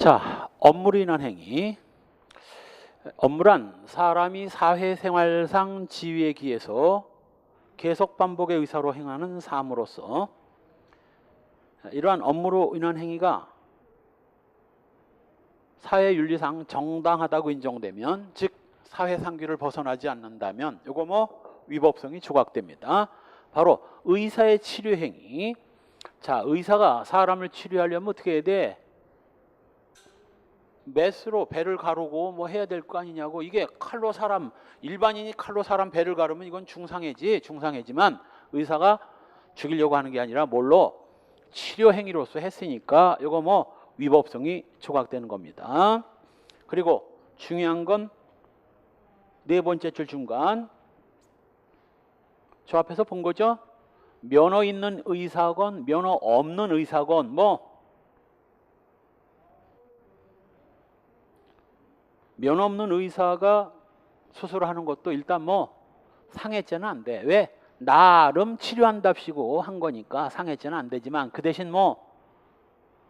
자, 업무로 인한 행위. 업무란 사람이 사회생활상 지위에 기해서 계속 반복의 의사로 행하는 사람으로서 이러한 업무로 인한 행위가 사회윤리상 정당하다고 인정되면, 즉 사회상규를 벗어나지 않는다면 이거 뭐 위법성이 조각됩니다. 바로 의사의 치료 행위. 자, 의사가 사람을 치료하려면 어떻게 해야 돼? 메스로 배를 가르고 뭐 해야 될 거 아니냐고. 이게 칼로 사람, 일반인이 칼로 사람 배를 가르면 이건 중상해지만 의사가 죽이려고 하는 게 아니라 뭘로? 치료 행위로서 했으니까 이거 뭐 위법성이 조각되는 겁니다. 그리고 중요한 건 네 번째 줄 중간, 저 앞에서 본 거죠. 면허 있는 의사건 면허 없는 의사건 뭐 면허 없는 의사가 수술하는 것도 일단 뭐 상해죄는 안 돼. 왜? 나름 치료한답시고 한 거니까 상해죄는 안 되지만, 그 대신 뭐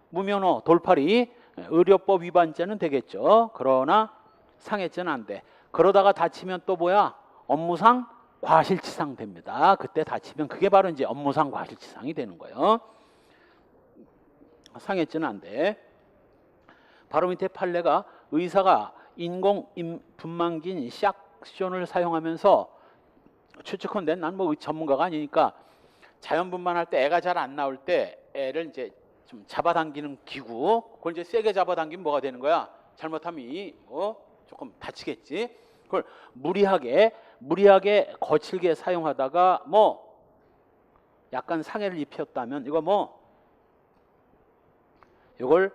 무면허 돌팔이 의료법 위반죄는 되겠죠. 그러나 상해죄는 안 돼. 그러다가 다치면 또 뭐야? 업무상 과실치상 됩니다. 그때 다치면 그게 바로 이제 업무상 과실치상이 되는 거예요. 상해죄는 안 돼. 바로 밑에 판례가 의사가 인공 분만기인 시악션을 사용하면서, 추측컨대 난 뭐 전문가가 아니니까 자연분만할 때 애가 잘 안 나올 때 애를 이제 좀 잡아당기는 기구, 그걸 이제 세게 잡아당기면 뭐가 되는 거야? 잘못하면 조금 다치겠지. 그걸 무리하게 거칠게 사용하다가 뭐 약간 상해를 입혔다면 이걸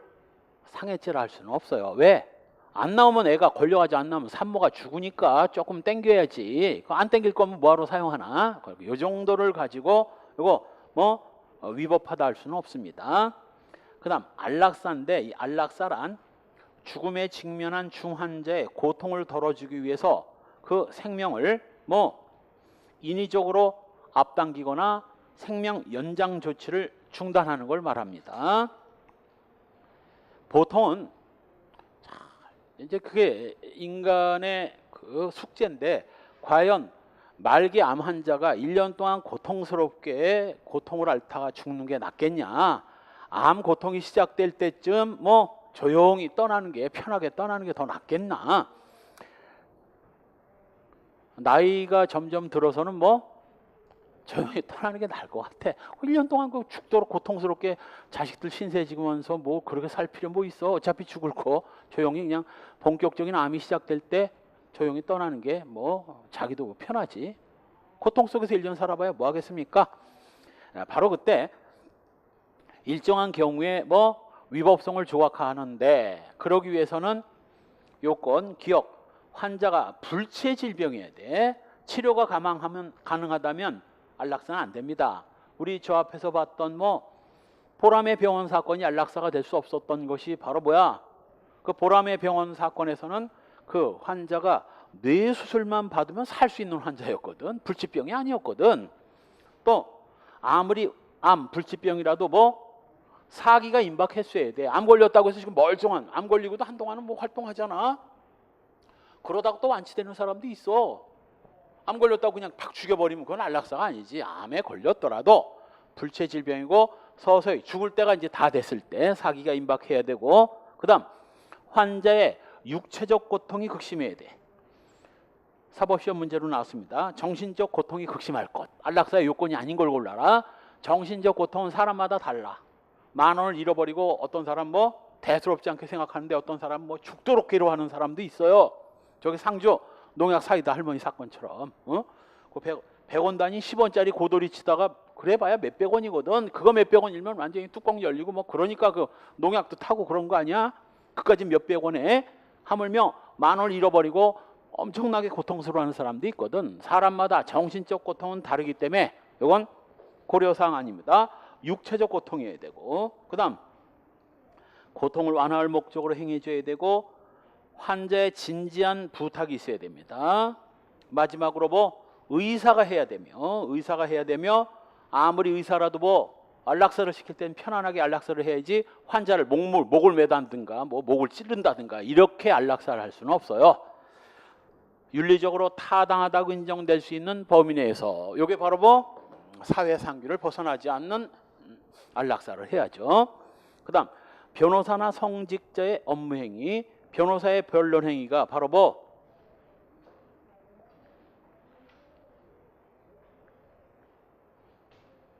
상해죄를 할 수는 없어요. 왜? 안 나오면 애가 걸려가지고 안 나오면 산모가 죽으니까 조금 땡겨야지. 안 땡길 거면 뭐하러 사용하나? 이 정도를 가지고 이거 뭐 위법하다 할 수는 없습니다. 그 다음 안락사인데, 이 안락사란 죽음에 직면한 중환자의 고통을 덜어주기 위해서 그 생명을 뭐 인위적으로 앞당기거나 생명 연장 조치를 중단하는 걸 말합니다. 보통은 이제 그게 인간의 그 숙제인데, 과연 말기 암 환자가 1년 동안 고통스럽게 고통을 앓다가 죽는 게 낫겠냐? 암 고통이 시작될 때쯤 뭐 조용히 떠나는 게, 편하게 떠나는 게 더 낫겠나? 나이가 점점 들어서는 뭐 조용히 떠나는 게 나을 것 같아. 1년 동안 그 죽도록 고통스럽게 자식들 신세 지면서 뭐 그렇게 살 필요 뭐 있어? 어차피 죽을 거. 조용히 그냥 본격적인 암이 시작될 때 조용히 떠나는 게 뭐 자기도 편하지. 고통 속에서 1년 살아봐야 뭐 하겠습니까? 바로 그때 일정한 경우에 뭐 위법성을 조각하는데, 그러기 위해서는 요건 기억, 환자가 불치의 질병이어야 돼. 치료가 가능하다면 안락사는 안 됩니다. 우리 저 앞에서 봤던 뭐 보람의 병원 사건이 안락사가 될 수 없었던 것이 바로 뭐야? 그 보람의 병원 사건에서는 그 환자가 뇌 수술만 받으면 살 수 있는 환자였거든. 불치병이 아니었거든. 또 아무리 불치병이라도 뭐 사기가 임박했어야 돼. 암 걸렸다고 해서 지금 멀쩡한, 암 걸리고도 한동안은 뭐 활동하잖아. 그러다가 또 완치되는 사람도 있어. 암 걸렸다고 그냥 팍 죽여버리면 그건 안락사가 아니지. 암에 걸렸더라도 불치의 질병이고 서서히 죽을 때가 이제 다 됐을 때 사기가 임박해야 되고, 그 다음 환자의 육체적 고통이 극심해야 돼. 사법시험 문제로 나왔습니다. 정신적 고통이 극심할 것. 안락사의 요건이 아닌 걸 골라라. 정신적 고통은 사람마다 달라. 10,000원을 잃어버리고 어떤 사람 뭐 대수롭지 않게 생각하는데, 어떤 사람 뭐 죽도록 괴로워하는 사람도 있어요. 저기 상주 농약 사이다 할머니 사건처럼 그 100원 단위 10원짜리 고돌이 치다가 그래봐야 몇백 원이거든. 그거 몇백 원 일면 완전히 뚜껑 열리고 뭐 그러니까 그 농약도 타고 그런 거 아니야? 그까지 몇백 원에 하물며 10,000원을 잃어버리고 엄청나게 고통스러워하는 사람도 있거든. 사람마다 정신적 고통은 다르기 때문에 이건 고려사항 아닙니다. 육체적 고통이어야 되고, 그 다음 고통을 완화할 목적으로 행해줘야 되고, 환자의 진지한 부탁이 있어야 됩니다. 마지막으로 뭐 의사가 해야 되며 아무리 의사라도 뭐 안락사를 시킬 때는 편안하게 안락사를 해야지 환자를 목을 매단든가 뭐 목을 찌른다든가 이렇게 안락사를 할 수는 없어요. 윤리적으로 타당하다고 인정될 수 있는 범위 내에서 이게 바로 뭐 사회상규를 벗어나지 않는 안락사를 해야죠. 그 다음 변호사나 성직자의 업무행위, 변호사의 변론행위가 바로 뭐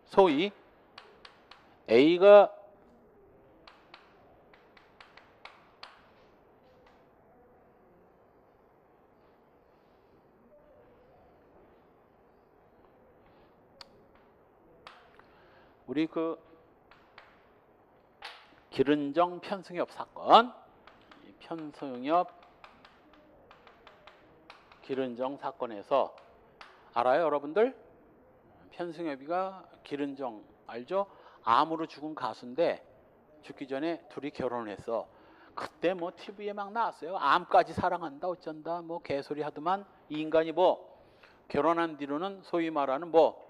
소위 A가 우리 그 기른정 편승엽 사건, 편승엽 기른정 사건에서 알아요, 여러분들? 편승엽이가 기른정 알죠? 암으로 죽은 가수인데 죽기 전에 둘이 결혼을 했어. 그때 뭐 TV에 막 나왔어요. 암까지 사랑한다 어쩐다 뭐 개소리 하더만 이 인간이 뭐 결혼한 뒤로는 소위 말하는 뭐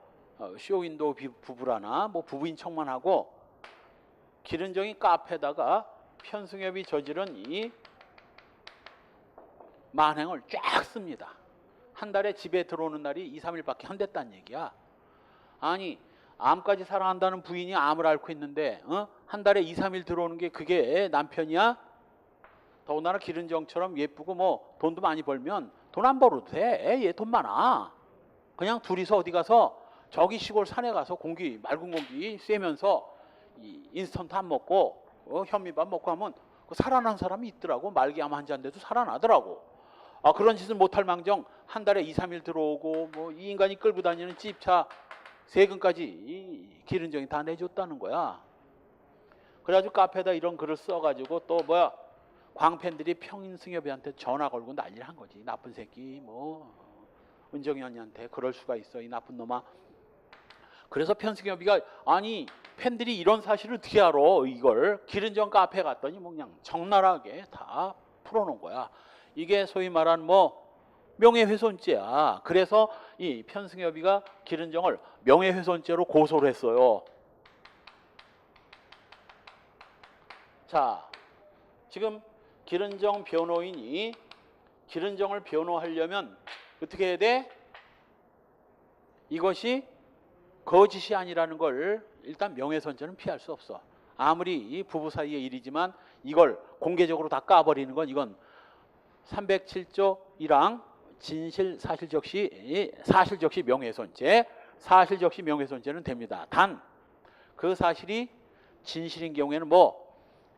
쇼윈도우 부부라나 뭐 부부인 척만 하고 기른정이 카페에다가 편승엽이 저지른 이 만행을 쫙 씁니다. 한 달에 집에 들어오는 날이 2, 3일밖에 안 됐다는 얘기야. 아니 암까지 사랑한다는 부인이 암을 앓고 있는데 한 달에 2, 3일 들어오는 게 그게 남편이야? 더군다나 기른정처럼 예쁘고 뭐 돈도 많이 벌면 돈 안 벌어도 돼. 얘 돈 많아. 그냥 둘이서 어디 가서 저기 시골 산에 가서 공기 맑은 공기 쐬면서 인스턴트 안 먹고 현미밥 먹고 하면 살아난 사람이 있더라고. 말기암 환자인데도 살아나더라고. 그런 짓을 못할 망정 한 달에 2, 3일 들어오고 뭐 이 인간이 끌고 다니는 집차 세금까지 이 기른정이 다 내줬다는 거야. 그래가지고 카페에다 이런 글을 써가지고 또 뭐야 광팬들이 편승엽이한테 전화 걸고 난리를 한 거지. 나쁜 새끼 뭐 은정이 언니한테 그럴 수가 있어 이 나쁜 놈아. 그래서 편승엽이가 아니 팬들이 이런 사실을 어떻게 알아 이걸 기른정 카페에 갔더니 뭐 그냥 적나라하게 다 풀어놓은 거야. 이게 소위 말하는 뭐 명예훼손죄야. 그래서 이 편승엽이가 기른정을 명예훼손죄로 고소를 했어요. 자, 지금 기른정 변호인이 기른정을 변호하려면 어떻게 해야 돼? 이것이 거짓이 아니라는 걸 일단 명예훼손죄는 피할 수 없어. 아무리 이 부부 사이의 일이지만 이걸 공개적으로 다 까버리는 건 이건 307조 1항 진실 사실적시 명예훼손죄, 사실적시 명예훼손죄는 됩니다. 단 그 사실이 진실인 경우에는 뭐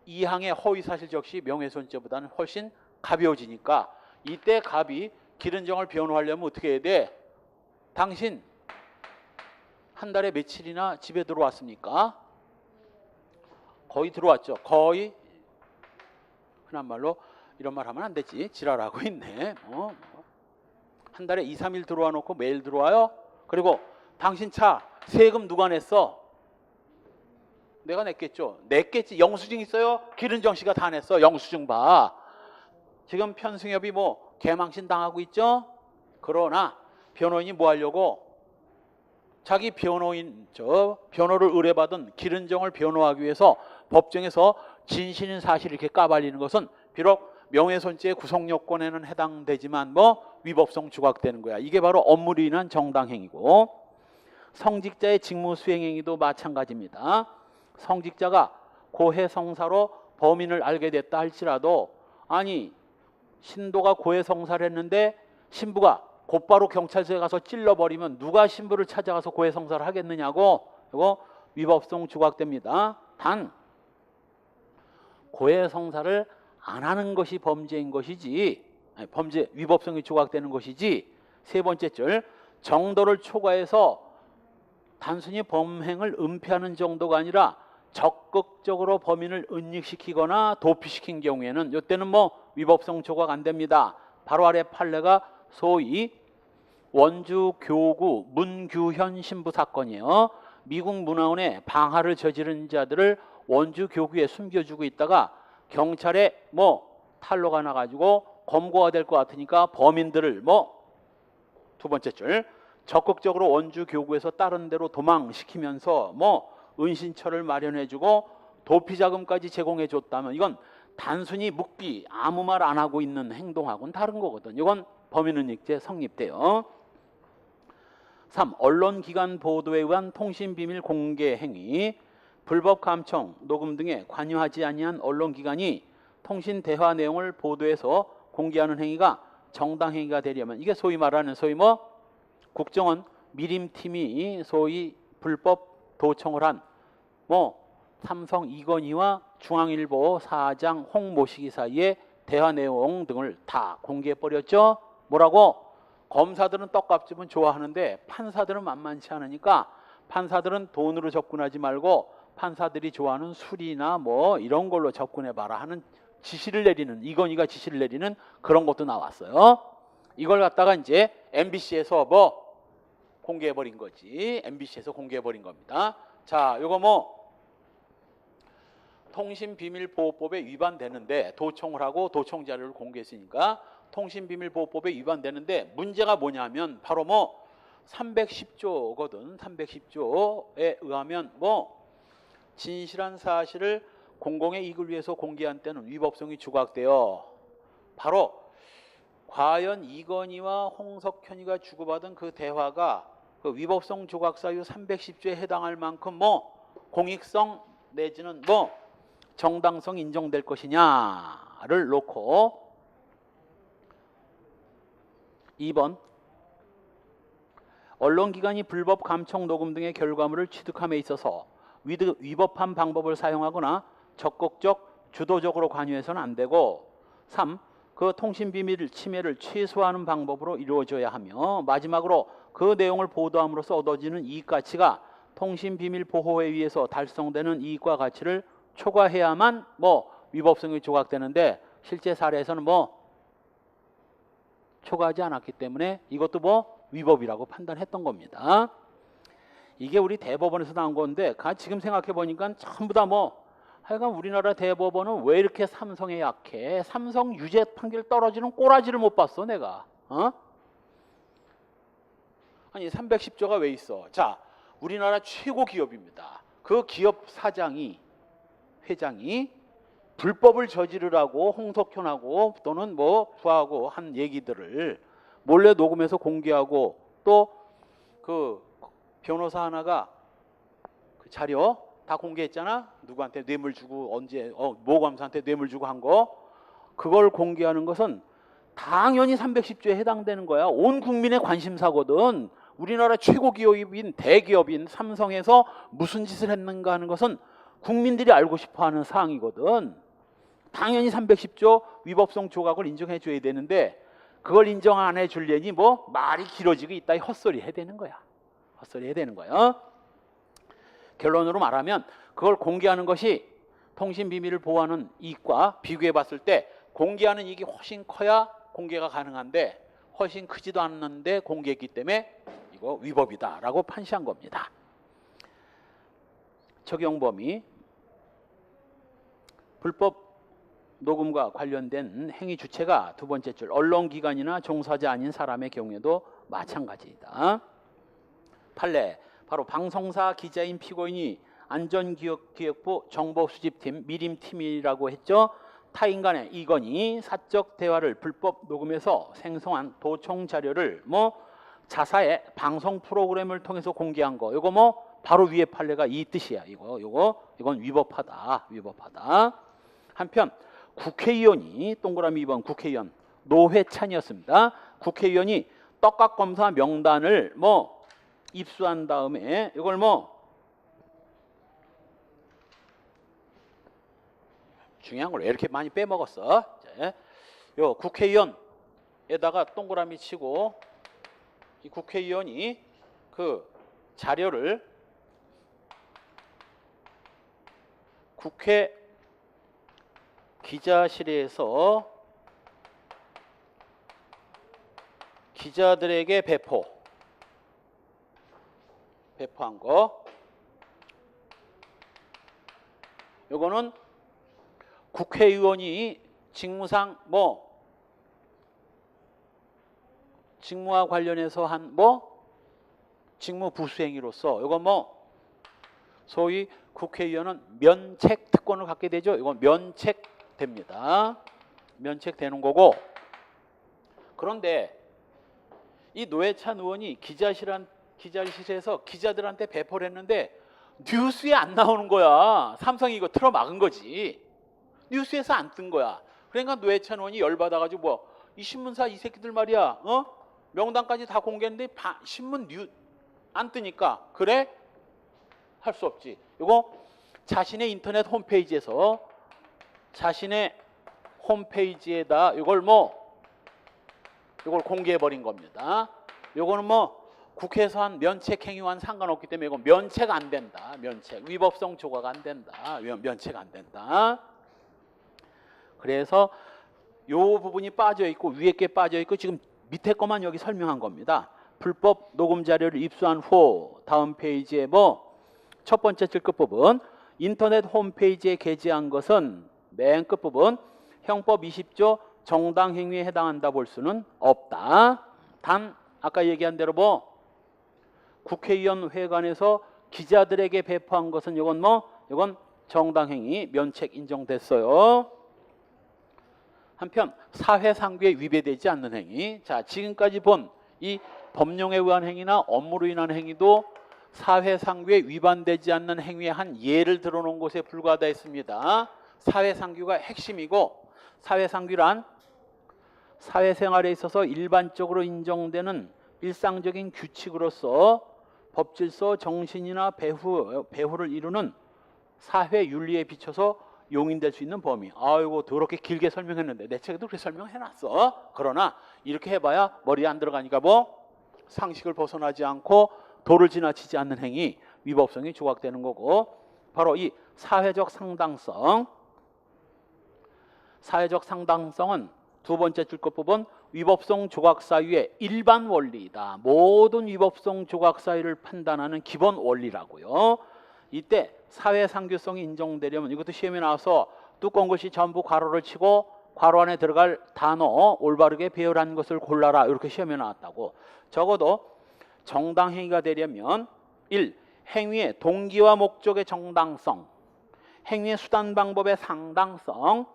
2항의 허위사실적시 명예훼손죄보다는 훨씬 가벼워지니까 이때 갑이 기른정을 변호하려면 어떻게 해야 돼? 당신 한 달에 며칠이나 집에 들어왔습니까? 거의 들어왔죠. 거의 흔한 말로 이런 말 하면 안 되지. 지랄하고 있네. 한 달에 2, 3일 들어와 놓고 매일 들어와요. 그리고 당신 차 세금 누가 냈어? 내가 냈겠죠. 냈겠지. 영수증 있어요? 기른정 씨가 다 냈어. 영수증 봐. 지금 편승엽이 뭐 개망신 당하고 있죠? 그러나 변호인이 뭐 하려고? 자기 변호인 변호를 의뢰받은 기른정을 변호하기 위해서 법정에서 진실인 사실 이렇게 까발리는 것은 비록 명예훼손죄의 구성요건에는 해당되지만 뭐 위법성 조각되는 거야. 이게 바로 업무로 인한 정당행위고 성직자의 직무수행행위도 마찬가지입니다. 성직자가 고해성사로 범인을 알게 됐다 할지라도 아니 신도가 고해성사를 했는데 신부가 곧바로 경찰서에 가서 찔러버리면 누가 신부를 찾아가서 고해성사를 하겠느냐고. 이거 위법성 조각됩니다. 단 고해성사를 안 하는 것이 범죄인 것이지 범죄 위법성이 조각되는 것이지. 세 번째 줄 정도를 초과해서 단순히 범행을 은폐하는 정도가 아니라 적극적으로 범인을 은닉시키거나 도피시킨 경우에는 이때는 뭐 위법성 조각 안 됩니다. 바로 아래 판례가 소위 원주 교구 문규현 신부 사건이에요. 미국 문화원에 방화를 저지른 자들을 원주 교구에 숨겨주고 있다가 경찰에 뭐 탈로가 나가지고 검거가 될 것 같으니까 범인들을 뭐 두 번째 줄 적극적으로 원주 교구에서 다른 데로 도망시키면서 뭐 은신처를 마련해주고 도피자금까지 제공해줬다면 이건 단순히 묵비 아무 말 안 하고 있는 행동하고는 다른 거거든. 이건 범인은닉죄 성립돼요. 3. 언론기관 보도에 의한 통신비밀 공개 행위. 불법 감청, 녹음 등에 관여하지 아니한 언론기관이 통신 대화 내용을 보도해서 공개하는 행위가 정당행위가 되려면 이게 소위 말하는 소위 뭐 국정원 미림팀이 소위 불법 도청을 한 뭐 삼성 이건희와 중앙일보 사장 홍모시기 사이의 대화 내용 등을 다 공개해버렸죠. 뭐라고? 검사들은 떡값집은 좋아하는데 판사들은 만만치 않으니까 판사들은 돈으로 접근하지 말고 판사들이 좋아하는 술이나 뭐 이런 걸로 접근해봐라 하는 지시를 내리는, 이건희가 지시를 내리는 그런 것도 나왔어요. 이걸 갖다가 이제 MBC에서 뭐 공개해버린 거지. MBC에서 공개해버린 겁니다. 자, 요거 뭐 통신비밀보호법에 위반되는데 도청을 하고 도청 자료를 공개했으니까 통신비밀보호법에 위반되는데 문제가 뭐냐면 바로 뭐 310조거든. 310조에 의하면 뭐 진실한 사실을 공공의 이익을 위해서 공개한 때는 위법성이 부각되어 바로 과연 이건희와 홍석현이가 주고받은 그 대화가 그 위법성 조각 사유 310조에 해당할 만큼 뭐 공익성 내지는 뭐 정당성 인정될 것이냐를 놓고 2번 언론기관이 불법 감청 녹음 등의 결과물을 취득함에 있어서 위법한 방법을 사용하거나 적극적 주도적으로 관여해서는 안 되고 3. 그 통신비밀 침해를 최소화하는 방법으로 이루어져야 하며 마지막으로 그 내용을 보도함으로써 얻어지는 이익가치가 통신비밀 보호에 의해서 달성되는 이익과 가치를 초과해야만 뭐 위법성이 조각되는데 실제 사례에서는 뭐 초과하지 않았기 때문에 이것도 뭐 위법이라고 판단했던 겁니다. 이게 우리 대법원에서 나온 건데 지금 생각해 보니까 전부 다 뭐 하여간 우리나라 대법원은 왜 이렇게 삼성에 약해? 삼성 유죄 판결 떨어지는 꼬라지를 못 봤어 내가. 아니 310조가 왜 있어? 자, 우리나라 최고 기업입니다. 그 기업 회장이 불법을 저지르라고 홍석현하고 또는 뭐 부하고 한 얘기들을 몰래 녹음해서 공개하고 또 그 변호사 하나가 그 자료 다 공개했잖아. 누구한테 뇌물 주고 언제 모 검사한테 뇌물 주고 한 거 그걸 공개하는 것은 당연히 310조에 해당되는 거야. 온 국민의 관심사거든. 우리나라 최고 기업인 대기업인 삼성에서 무슨 짓을 했는가 하는 것은 국민들이 알고 싶어하는 사항이거든. 당연히 310조 위법성 조각을 인정해 줘야 되는데 그걸 인정 안 해줄려니 뭐 말이 길어지고 있다 헛소리 해야 되는 거야. 헛소리 해야 되는 거야. 결론으로 말하면 그걸 공개하는 것이 통신비밀을 보호하는 이익과 비교해 봤을 때 공개하는 이익이 훨씬 커야 공개가 가능한데 훨씬 크지도 않는데 공개했기 때문에 이거 위법이다라고 판시한 겁니다. 적용 범위 불법 녹음과 관련된 행위 주체가 두 번째 줄 언론기관이나 종사자 아닌 사람의 경우에도 마찬가지이다. 판례 바로 방송사 기자인 피고인이 안전기획부 정보수집팀 미림팀이라고 했죠. 타인 간의 이건희 사적 대화를 불법 녹음해서 생성한 도청 자료를 뭐 자사의 방송 프로그램을 통해서 공개한 거. 이거 뭐 바로 위에 판례가 이 뜻이야. 이건 위법하다. 한편 국회의원이 동그라미 2번 국회의원 노회찬이었습니다. 국회의원이 떡값검사 명단을 뭐 입수한 다음에 이걸 뭐 중요한 걸 왜 이렇게 많이 빼먹었어? 요 국회의원에다가 동그라미 치고 이 국회의원이 그 자료를 국회 기자실에서 기자들에게 배포한 거. 요거는 국회의원이 직무상 뭐 직무와 관련해서 한 뭐 직무 부수행위로서 요거 뭐 소위 국회의원은 면책 특권을 갖게 되죠. 이건 면책됩니다. 면책되는 거고. 그런데 이 노회찬 의원이 기자실에서 기자들한테 배포를 했는데 뉴스에 안 나오는 거야. 삼성이 이거 틀어막은 거지. 뉴스에서 안 뜬 거야. 그러니까 노회찬 의원이 열받아가지고 뭐 이 신문사 이 새끼들 말이야. 명단까지 다 공개했는데 신문 안 뜨니까 그래? 할 수 없지. 이거 자신의 인터넷 홈페이지에서 자신의 홈페이지에다 이걸 공개해 버린 겁니다. 이거는 국회에서 한 면책 행위와는 상관없기 때문에 이거 면책 안 된다. 면책 위법성 조각 안 된다. 면책 안 된다. 그래서 요 부분이 빠져 있고 위에 게 빠져 있고 지금 밑에 거만 여기 설명한 겁니다. 불법 녹음 자료를 입수한 후 다음 페이지에 첫 번째 질 끝부분 인터넷 홈페이지에 게재한 것은 맨 끝부분 형법 20조 정당 행위에 해당한다 볼 수는 없다. 단 아까 얘기한 대로 국회의원 회관에서 기자들에게 배포한 것은 이건 정당 행위 면책 인정됐어요. 한편 사회상규에 위배되지 않는 행위. 자, 지금까지 본 이 법령에 의한 행위나 업무로 인한 행위도 사회상규에 위반되지 않는 행위의 한 예를 들어놓은 것에 불과하다 했습니다. 사회상규가 핵심이고 사회상규란 사회생활에 있어서 일반적으로 인정되는 일상적인 규칙으로서 법질서, 정신이나 배후를 이루는 사회윤리에 비춰서 용인될 수 있는 범위. 아이고 더럽게 길게 설명했는데 내 책에도 그렇게 설명해놨어. 그러나 이렇게 해봐야 머리에 안 들어가니까 상식을 벗어나지 않고 도를 지나치지 않는 행위, 위법성이 조각되는 거고 바로 이 사회적 상당성. 사회적 상당성은 두 번째 줄 것 부분 위법성 조각 사유의 일반 원리이다. 모든 위법성 조각 사유를 판단하는 기본 원리라고요. 이때 사회상규성이 인정되려면 이것도 시험에 나와서 두꺼운 글씨 전부 괄호를 치고 괄호 안에 들어갈 단어 올바르게 배열한 것을 골라라 이렇게 시험에 나왔다고. 적어도 정당행위가 되려면 1. 행위의 동기와 목적의 정당성, 행위의 수단 방법의 상당성,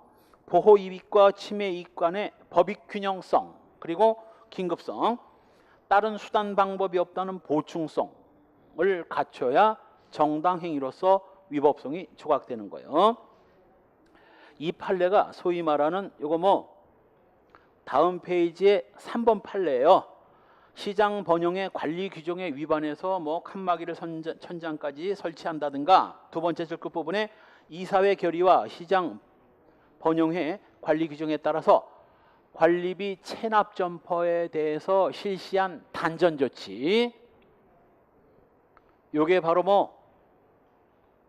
보호 이익과 침해 이익 간의 법익 균형성, 그리고 긴급성, 다른 수단 방법이 없다는 보충성을 갖춰야 정당행위로서 위법성이 조각되는 거예요. 이 판례가 소위 말하는 다음 페이지에 3번 판례예요. 시장 번영의 관리 규정에 위반해서 칸막이를 천장까지 설치한다든가 두 번째 줄 끝부분에 이사회 결의와 시장 번영회 관리 규정에 따라서 관리비 체납 점포에 대해서 실시한 단전 조치. 요게 바로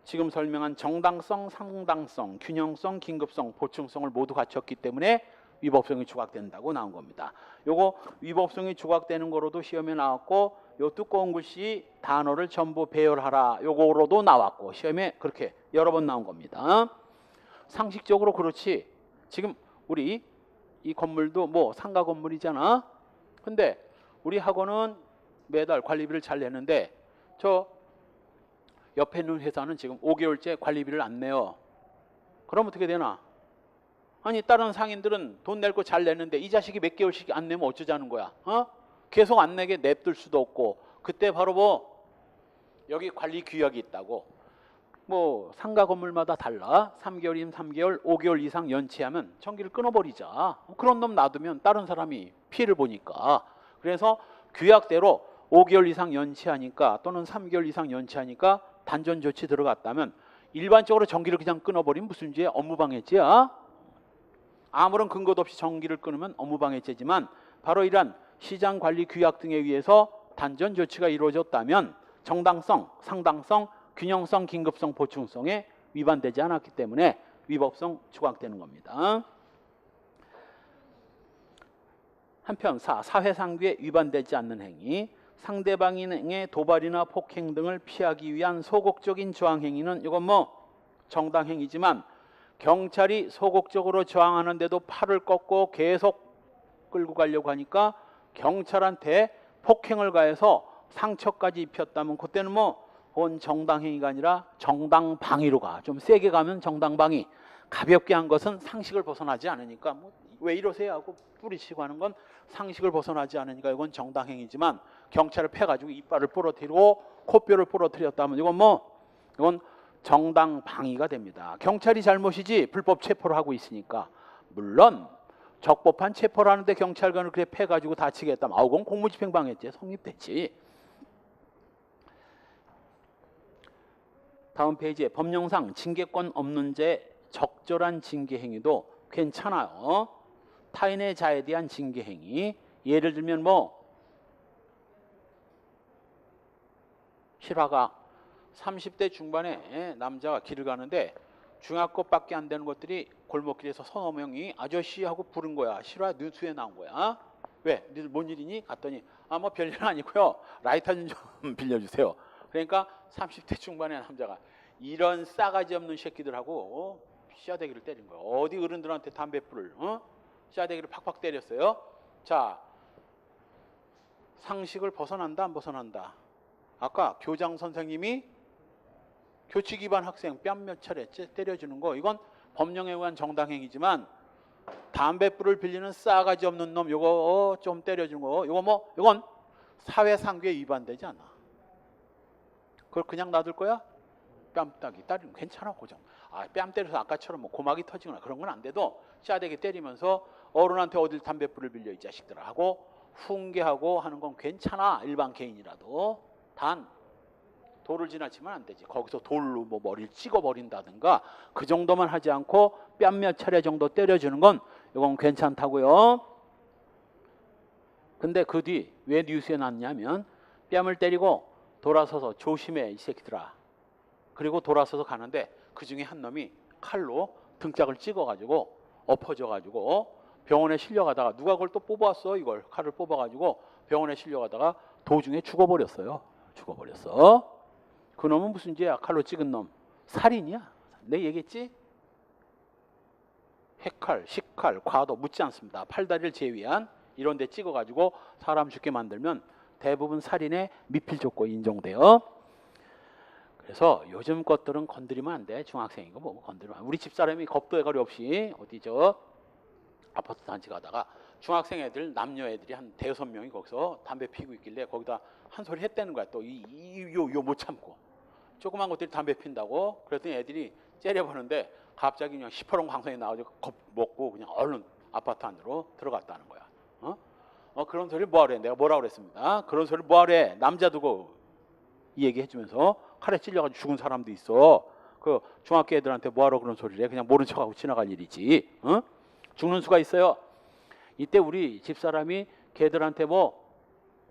지금 설명한 정당성, 상당성, 균형성, 긴급성, 보충성을 모두 갖췄기 때문에 위법성이 조각된다고 나온 겁니다. 요거 위법성이 조각되는 거로도 시험에 나왔고 요 두꺼운 글씨 단어를 전부 배열하라 요거로도 나왔고 시험에 그렇게 여러 번 나온 겁니다. 상식적으로 그렇지. 지금 우리 이 건물도 상가 건물이잖아. 근데 우리 학원은 매달 관리비를 잘 내는데 저 옆에 있는 회사는 지금 5개월째 관리비를 안 내요. 그럼 어떻게 되나? 아니 다른 상인들은 돈 낼 거 잘 내는데 이 자식이 몇 개월씩 안 내면 어쩌자는 거야? 계속 안 내게 냅둘 수도 없고 그때 바로 여기 관리 규약이 있다고. 상가 건물마다 달라. 3개월이면 3개월, 5개월 이상 연체하면 전기를 끊어버리자. 그런 놈 놔두면 다른 사람이 피해를 보니까. 그래서 규약대로 5개월 이상 연체하니까 또는 3개월 이상 연체하니까 단전 조치 들어갔다면 일반적으로 전기를 그냥 끊어버리면 무슨 죄? 업무방해죄야. 아무런 근거도 없이 전기를 끊으면 업무방해죄지만 바로 이러한 시장관리 규약 등에 의해서 단전 조치가 이루어졌다면 정당성, 상당성, 균형성, 긴급성, 보충성에 위반되지 않았기 때문에 위법성 조각되는 겁니다. 한편 사회상규에 위반되지 않는 행위, 상대방의 도발이나 폭행 등을 피하기 위한 소극적인 저항행위는 이건 정당행위지만 경찰이 소극적으로 저항하는데도 팔을 꺾고 계속 끌고 가려고 하니까 경찰한테 폭행을 가해서 상처까지 입혔다면 그때는 그건 정당행위가 아니라 정당방위로 가. 좀 세게 가면 정당방위, 가볍게 한 것은 상식을 벗어나지 않으니까 뭐 왜 이러세요 하고 뿌리치고 하는 건 상식을 벗어나지 않으니까 이건 정당행위지만 경찰을 패가지고 이빨을 부러뜨리고 코뼈를 부러뜨렸다면 이건 정당방위가 됩니다. 경찰이 잘못이지 불법 체포를 하고 있으니까. 물론 적법한 체포를 하는데 경찰관을 그래 패가지고 다치겠다면 그건 공무집행방해죄 성립되지. 다음 페이지에 법령상 징계권 없는 죄 적절한 징계 행위도 괜찮아요. 타인의 자에 대한 징계 행위. 예를 들면 실화가 30대 중반에 남자가 길을 가는데 중학급밖에 안 되는 것들이 골목길에서 서너 명이 아저씨 하고 부른 거야. 실화 뉴스에 나온 거야. 왜? 니들 뭔 일이니? 갔더니 뭐 별일 아니고요. 라이터 좀 빌려주세요. 그러니까 30대 중반의 남자가 이런 싸가지 없는 새끼들하고 씨앗대기를 때린 거예요. 어디 어른들한테 담배불을 씨앗대기를 팍팍 때렸어요. 자, 상식을 벗어난다 안 벗어난다? 아까 교장 선생님이 교칙 위반 학생 뺨 몇 차례 때려주는 거 이건 법령에 의한 정당행위지만 담배불을 빌리는 싸가지 없는 놈 요거 좀 때려주는 거 이건 사회상규에 위반되지 않아. 그걸 그냥 놔둘 거야? 뺨 따기 때리면 괜찮아. 고정. 뺨 때려서 아까처럼 고막이 터지거나 그런 건 안 돼도 짜대기 때리면서 어른한테 어딜 담배불을 빌려 이 자식들아 하고 훈계하고 하는 건 괜찮아. 일반 개인이라도. 단 도를 지나치면 안 되지. 거기서 돌로 머리를 찍어버린다든가 그 정도만 하지 않고 뺨 몇 차례 정도 때려주는 건 이건 괜찮다고요. 근데 그 뒤 왜 뉴스에 났냐면 뺨을 때리고 돌아서서 조심해 이 새끼들아. 그리고 돌아서서 가는데 그 중에 한 놈이 칼로 등짝을 찍어가지고 엎어져가지고 병원에 실려가다가 누가 그걸 또 뽑아왔어. 이걸 칼을 뽑아가지고 병원에 실려가다가 도중에 죽어버렸어요. 죽어버렸어. 그 놈은 무슨 죄야? 칼로 찍은 놈. 살인이야. 내 얘기했지? 해칼, 식칼, 과도 묻지 않습니다. 팔다리를 제외한 이런 데 찍어가지고 사람 죽게 만들면 대부분 살인의 미필 조건 인정돼요. 그래서 요즘 것들은 건드리면 안 돼. 중학생이고 건드리면 안 돼. 우리 집사람이 겁도 애가리 없이 어디 아파트 단지 가다가 중학생 애들 남녀 애들이 한 5-6명이 거기서 담배 피고 있길래 거기다 한 소리 했다는 거야. 또 요 못 참고 조그만 것들이 담배 핀다고. 그랬더니 애들이 째려보는데 갑자기 그냥 시퍼런 광선이 나와서 겁 먹고 그냥 얼른 아파트 안으로 들어갔다는 거야. 그런 소리를 뭐하래? 내가 뭐라 그랬습니다. 그런 소리를 뭐하래? 남자 두고 이 얘기 해주면서 칼에 찔려가지고 죽은 사람도 있어. 그 중학교 애들한테 뭐하러 그런 소리를 해? 그냥 모른 척하고 지나갈 일이지. 죽는 수가 있어요. 이때 우리 집사람이 걔들한테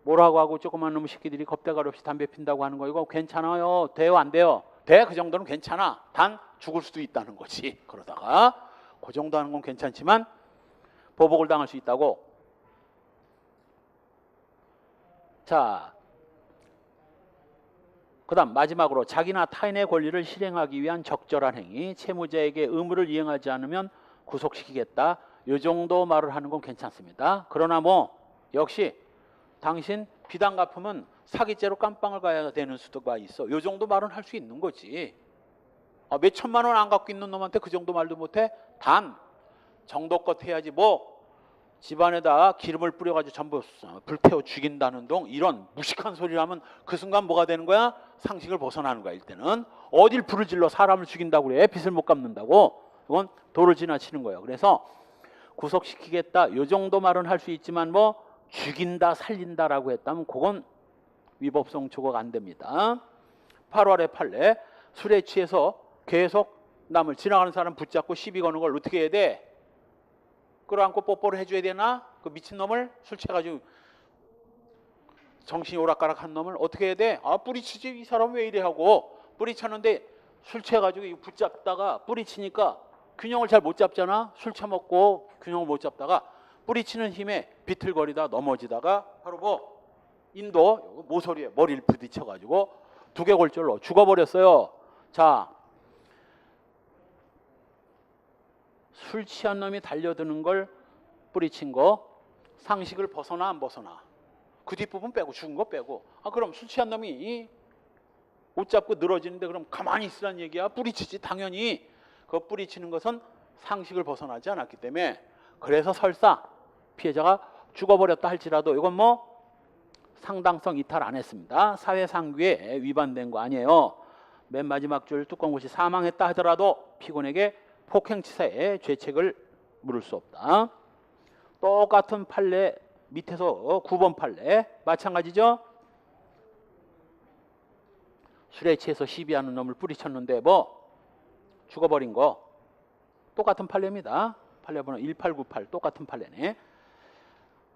뭐라고 하고 조그만 놈의 새끼들이 겁대가리 없이 담배 핀다고 하는 거 이거 괜찮아요? 돼요? 안 돼요? 돼? 그 정도는 괜찮아. 단 죽을 수도 있다는 거지. 그러다가 그 정도 하는 건 괜찮지만 보복을 당할 수 있다고. 자, 그 다음 마지막으로 자기나 타인의 권리를 실행하기 위한 적절한 행위. 채무자에게 의무를 이행하지 않으면 구속시키겠다. 이 정도 말을 하는 건 괜찮습니다. 그러나 역시 당신 비단 갚으면 사기죄로 깜빵을 가야 되는 수도가 있어. 이 정도 말은 할 수 있는 거지. 몇 천만 원 안 갖고 있는 놈한테 그 정도 말도 못해? 단 정도껏 해야지. 집안에다 기름을 뿌려가지고 전부 불태워 죽인다는 동 이런 무식한 소리를 하면 그 순간 뭐가 되는 거야? 상식을 벗어나는 거야. 일단은 어딜 불을 질러 사람을 죽인다고 그래. 빚을 못 갚는다고. 이건 도를 지나치는 거예요. 그래서 구속시키겠다 이 정도 말은 할 수 있지만 죽인다 살린다라고 했다면 그건 위법성 조각 안 됩니다. 8월의 판례. 술에 취해서 계속 남을 지나가는 사람 붙잡고 시비 거는 걸 어떻게 해야 돼? 끌어안고 뽀뽀를 해줘야 되나? 그 미친놈을 술 취해가지고 정신이 오락가락한 놈을 어떻게 해야 돼? 뿌리치지 이 사람 왜 이래 하고 뿌리쳤는데 술 취해가지고 붙잡다가 뿌리치니까 균형을 잘 못 잡잖아. 술 처먹고 균형을 못 잡다가 뿌리치는 힘에 비틀거리다 넘어지다가 바로 인도 모서리에 머리를 부딪혀가지고 두개골절로 죽어버렸어요. 자, 술 취한 놈이 달려드는 걸 뿌리친 거 상식을 벗어나 안 벗어나? 그 뒷부분 빼고 죽은 거 빼고 그럼 술 취한 놈이 옷 잡고 늘어지는데 그럼 가만히 있으란 얘기야? 뿌리치지 당연히. 그 뿌리치는 것은 상식을 벗어나지 않았기 때문에 그래서 설사 피해자가 죽어버렸다 할지라도 이건 뭐 상당성 이탈 안 했습니다. 사회상규에 위반된 거 아니에요. 맨 마지막 줄 뚜껑것이 사망했다 하더라도 피고에게 폭행치사의 죄책을 물을 수 없다. 똑같은 판례 밑에서 9번 판례 마찬가지죠. 술에 취해서 시비하는 놈을 뿌리쳤는데 뭐 죽어버린 거 똑같은 판례입니다. 판례번호 1898 똑같은 판례네.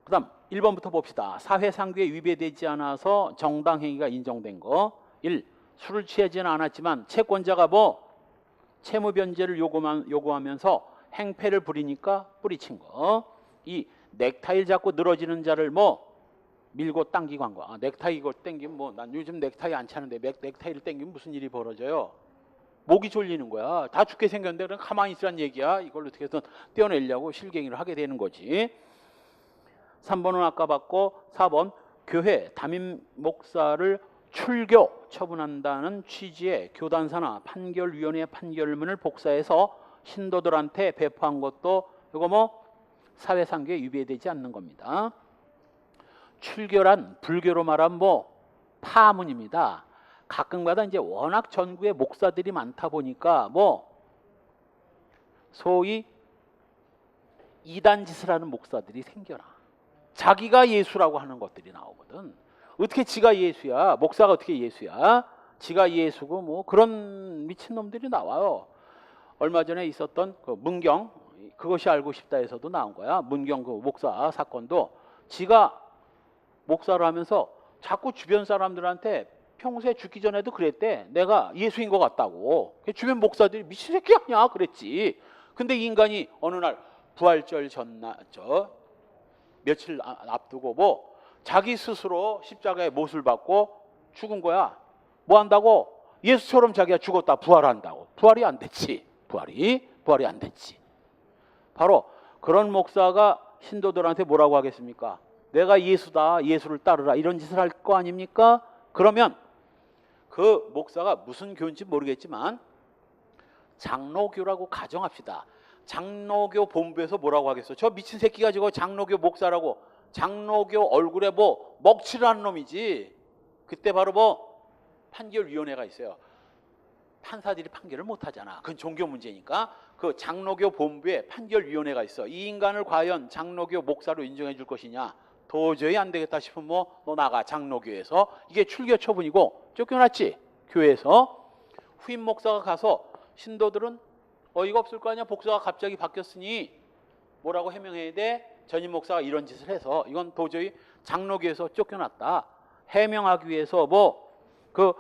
그 다음 1번부터 봅시다. 사회상규에 위배되지 않아서 정당행위가 인정된 거. 1. 술을 취하지는 않았지만 채권자가 뭐 채무변제를 요구하면서 행패를 부리니까 뿌리친 거. 2. 넥타이를 잡고 늘어지는 자를 뭐 밀고 당기고 한 거. 넥타이 이거 당기면 뭐 난 요즘 넥타이 안 차는데 넥타이를 당기면 무슨 일이 벌어져요? 목이 졸리는 거야. 다 죽게 생겼는데 그냥 가만히 있으란 얘기야. 이걸 어떻게든 떼어내려고 실갱이를 하게 되는 거지. 3번은 아까 봤고 4번 교회 담임 목사를 출교 처분한다는 취지의 교단사나 판결위원회 판결문을 복사해서 신도들한테 배포한 것도 이거 뭐 사회상규에 위배되지 않는 겁니다. 출교란 불교로 말하면 뭐 파문입니다. 가끔가다 이제 워낙 전국에 목사들이 많다 보니까 뭐 소위 이단짓을 하는 목사들이 생겨나. 자기가 예수라고 하는 것들이 나오거든. 어떻게 지가 예수야? 목사가 어떻게 예수야? 지가 예수고 뭐 그런 미친놈들이 나와요. 얼마 전에 있었던 그 문경 그것이 알고 싶다에서도 나온 거야. 문경 그 목사 사건도 지가 목사를 하면서 자꾸 주변 사람들한테 평소에 죽기 전에도 그랬대. 내가 예수인 것 같다고. 주변 목사들이 미친 새끼 아니야 그랬지. 근데 이 인간이 어느 날 부활절 전날 며칠 앞두고 뭐 자기 스스로 십자가에 못을 받고 죽은 거야. 뭐 한다고? 예수처럼 자기가 죽었다 부활한다고. 부활이 안 됐지. 부활이 안 됐지. 바로 그런 목사가 신도들한테 뭐라고 하겠습니까? 내가 예수다. 예수를 따르라. 이런 짓을 할 거 아닙니까? 그러면 그 목사가 무슨 교인지 모르겠지만 장로교라고 가정합시다. 장로교 본부에서 뭐라고 하겠어? 저 미친 새끼 가지고 장로교 목사라고. 장로교 얼굴에 뭐 먹칠을 하는 놈이지. 그때 바로 뭐 판결위원회가 있어요. 판사들이 판결을 못하잖아. 그건 종교 문제니까. 그 장로교 본부에 판결위원회가 있어. 이 인간을 과연 장로교 목사로 인정해 줄 것이냐. 도저히 안 되겠다 싶으면 뭐 너 나가 장로교에서. 이게 출교 처분이고 쫓겨났지. 교회에서. 후임 목사가 가서 신도들은 어이가 없을 거 아니야. 목사가 갑자기 바뀌었으니 뭐라고 해명해야 돼? 전임 목사가 이런 짓을 해서 이건 도저히 장로교에서 쫓겨났다. 해명하기 위해서 뭐 그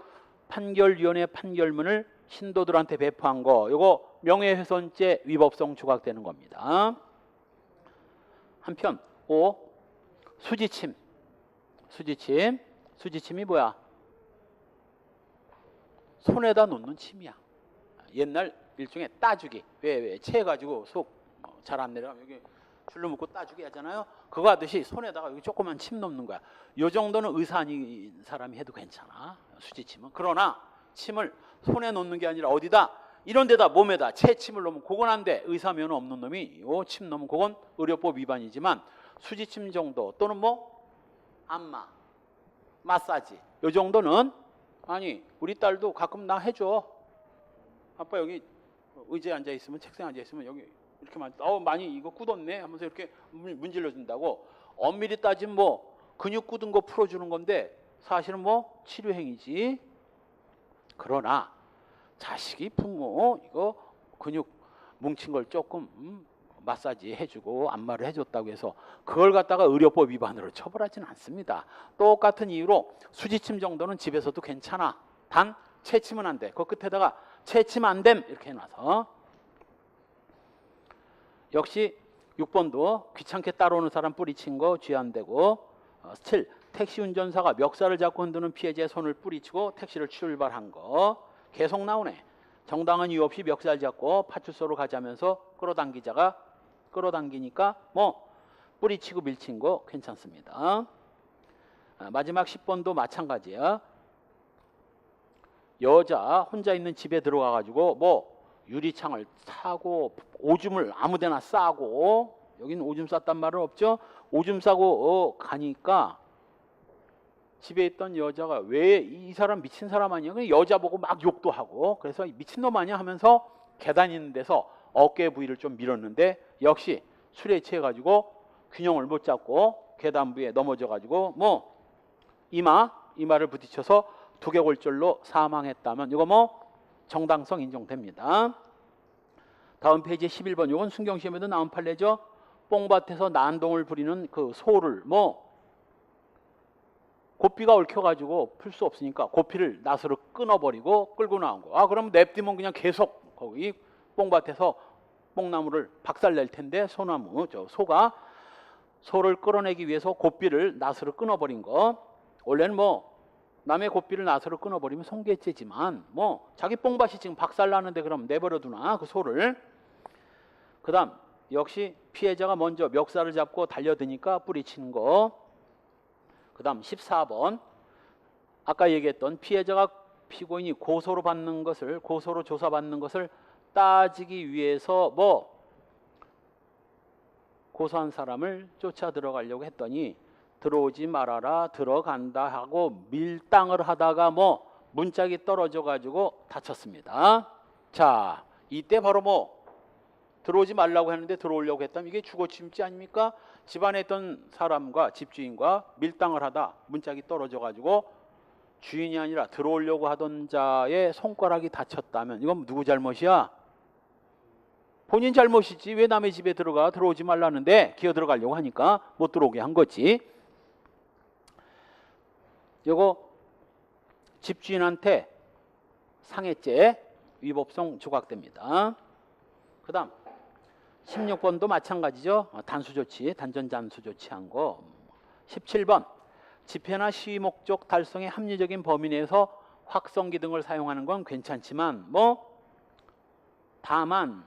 판결위원회 판결문을 신도들한테 배포한 거. 이거 명예훼손죄 위법성 조각되는 겁니다. 한편 5. 수지침. 수지침이 뭐야? 손에다 놓는 침이야. 옛날 일종의 따주기. 왜 체해가지고 속 잘 안 내려가면 여기 줄로 묶고 따주기 하잖아요. 그거 하듯이 손에다가 여기 조그만 침 놓는 거야. 요 정도는 의사 아닌 사람이 해도 괜찮아. 수지침은. 그러나 침을 손에 놓는 게 아니라 어디다? 이런 데다 몸에다 채침을 놓으면 그건 안 돼. 의사 면허 없는 놈이 요 침 놓으면 그건 의료법 위반이지만 수지침 정도 또는 뭐 안마, 마사지 요 정도는 아니 우리 딸도 가끔 나 해줘. 아빠 여기 의자에 앉아 있으면 책상에 앉아 있으면 여기 이렇게만 많이 이거 굳었네 하면서 이렇게 문질러 준다고. 엄밀히 따지면 뭐 근육 굳은 거 풀어주는 건데 사실은 뭐 치료행위지. 그러나 자식이 부모 이거 근육 뭉친 걸 조금 마사지 해주고 안마를 해줬다고 해서 그걸 갖다가 의료법 위반으로 처벌하지는 않습니다. 똑같은 이유로 수지침 정도는 집에서도 괜찮아. 단 채침은 안 돼. 그 끝에다가 채침 안 됨 이렇게 해놔서. 역시 6번도 귀찮게 따라오는 사람 뿌리친 거 죄 안 되고. 7. 택시 운전사가 멱살을 잡고 흔드는 피해자의 손을 뿌리치고 택시를 출발한 거. 계속 나오네. 정당한 이유 없이 멱살 잡고 파출소로 가자면서 끌어당기니까 뭐 뿌리치고 밀친 거 괜찮습니다. 마지막 10번도 마찬가지야. 여자 혼자 있는 집에 들어가 가지고 뭐 유리창을 타고 오줌을 아무데나 싸고, 여기는 오줌 쌌단 말은 없죠. 오줌 싸고 가니까 집에 있던 여자가 왜 이 사람 미친 사람 아니야? 그냥 여자 보고 막 욕도 하고, 그래서 미친놈 아니야 하면서 계단 있는 데서 어깨 부위를 좀 밀었는데 역시 술에 취해 가지고 균형을 못 잡고 계단 부위에 넘어져 가지고 뭐 이마를 부딪혀서 두개골절로 사망했다면 이거 뭐 정당성 인정됩니다. 다음 페이지 11번. 이건 순경시험에도 나온 판례죠. 뽕밭에서 난동을 부리는 그 소를 뭐 고삐가 얽혀가지고 풀 수 없으니까 고삐를 낫으로 끊어버리고 끌고 나온 거. 아, 그럼 냅두면 그냥 계속 거기 뽕밭에서 뽕나무를 박살낼 텐데 소가 소를 끌어내기 위해서 고삐를 낫으로 끊어버린 거. 원래는 뭐 남의 고삐를 낫으로 끊어버리면 송괴죄지만 뭐 자기 뽕밭이 지금 박살나는데 그럼 내버려두나 그 소를. 그 다음 역시 피해자가 먼저 멱살을 잡고 달려드니까 뿌리치는 거. 그 다음 14번. 아까 얘기했던 피해자가 피고인이 고소로 조사받는 것을 따지기 위해서 뭐 고소한 사람을 쫓아 들어가려고 했더니 들어오지 말아라 들어간다 하고 밀당을 하다가 뭐 문짝이 떨어져 가지고 다쳤습니다. 자, 이때 바로 뭐 들어오지 말라고 했는데 들어오려고 했다면 이게 주거침입죄 아닙니까? 집안에 있던 사람과 집주인과 밀당을 하다 문짝이 떨어져 가지고 주인이 아니라 들어오려고 하던 자의 손가락이 다쳤다면 이건 누구 잘못이야? 본인 잘못이지. 왜 남의 집에 들어오지 말라는데 기어 들어가려고 하니까 못 들어오게 한 거지. 요거 집주인한테 상해죄 위법성 조각됩니다. 그 다음 16번도 마찬가지죠. 단수조치, 단전단수조치한 거. 17번 집회나 시위 목적 달성의 합리적인 범위 내에서 확성기 등을 사용하는 건 괜찮지만 뭐 다만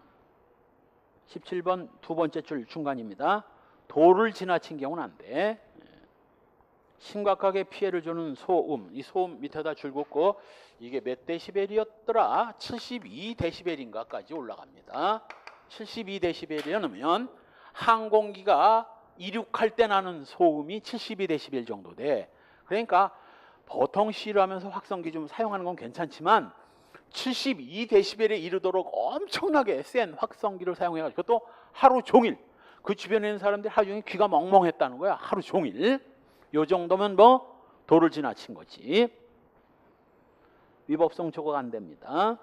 17번 두 번째 줄 중간입니다. 도를 지나친 경우는 안 돼. 심각하게 피해를 주는 소음, 이 소음 밑에다 줄 긋고 이게 몇 데시벨이었더라? 72데시벨인가까지 올라갑니다. 72데시벨이면 항공기가 이륙할 때 나는 소음이 72데시벨 정도 돼. 그러니까 보통 시위를 하면서 확성기 좀 사용하는 건 괜찮지만 72데시벨에 이르도록 엄청나게 센 확성기를 사용해가지고 또 하루 종일 그 주변에 있는 사람들이 하루 종일 귀가 멍멍했다는 거야. 하루 종일. 요 정도면 뭐 도를 지나친 거지. 위법성 조각 안 됩니다.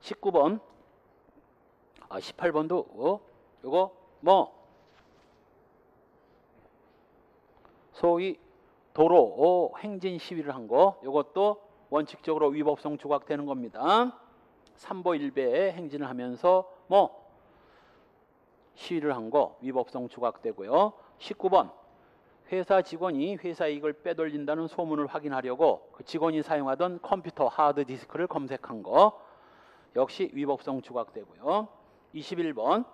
19번 18번도 요거 뭐 소위 도로 행진 시위를 한 거 요것도 원칙적으로 위법성 조각되는 겁니다. 3보 1배에 행진을 하면서 뭐 시위를 한 거 위법성 조각되고요. 19번 회사 직원이 회사 이익을 빼돌린다는 소문을 확인하려고 그 직원이 사용하던 컴퓨터 하드디스크를 검색한 거 역시 위법성 조각되고요. 21번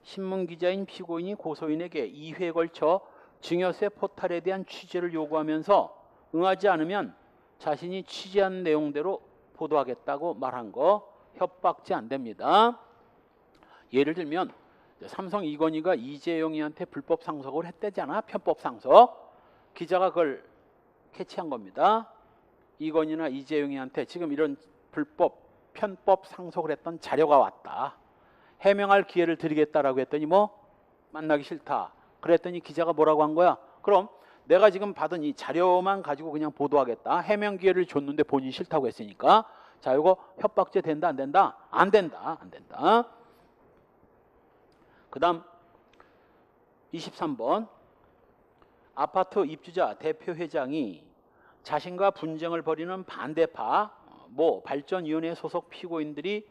신문기자인 피고인이 고소인에게 2회에 걸쳐 증여세 포탈에 대한 취재를 요구하면서 응하지 않으면 자신이 취재한 내용대로 보도하겠다고 말한 거 협박죄 안 됩니다. 예를 들면 삼성 이건희가 이재용이한테 불법 상속을 했대잖아. 편법 상속. 기자가 그걸 캐치한 겁니다. 이건희나 이재용이한테 지금 이런 편법 상속을 했던 자료가 왔다. 해명할 기회를 드리겠다라고 했더니 뭐 만나기 싫다. 그랬더니 기자가 뭐라고 한 거야? 그럼 내가 지금 받은 이 자료만 가지고 그냥 보도하겠다. 해명 기회를 줬는데 본인이 싫다고 했으니까. 자, 이거 협박죄 된다 안 된다? 안 된다. 안 된다. 그 다음 23번 아파트 입주자 대표 회장이 자신과 분쟁을 벌이는 반대파 발전위원회 소속 피고인들이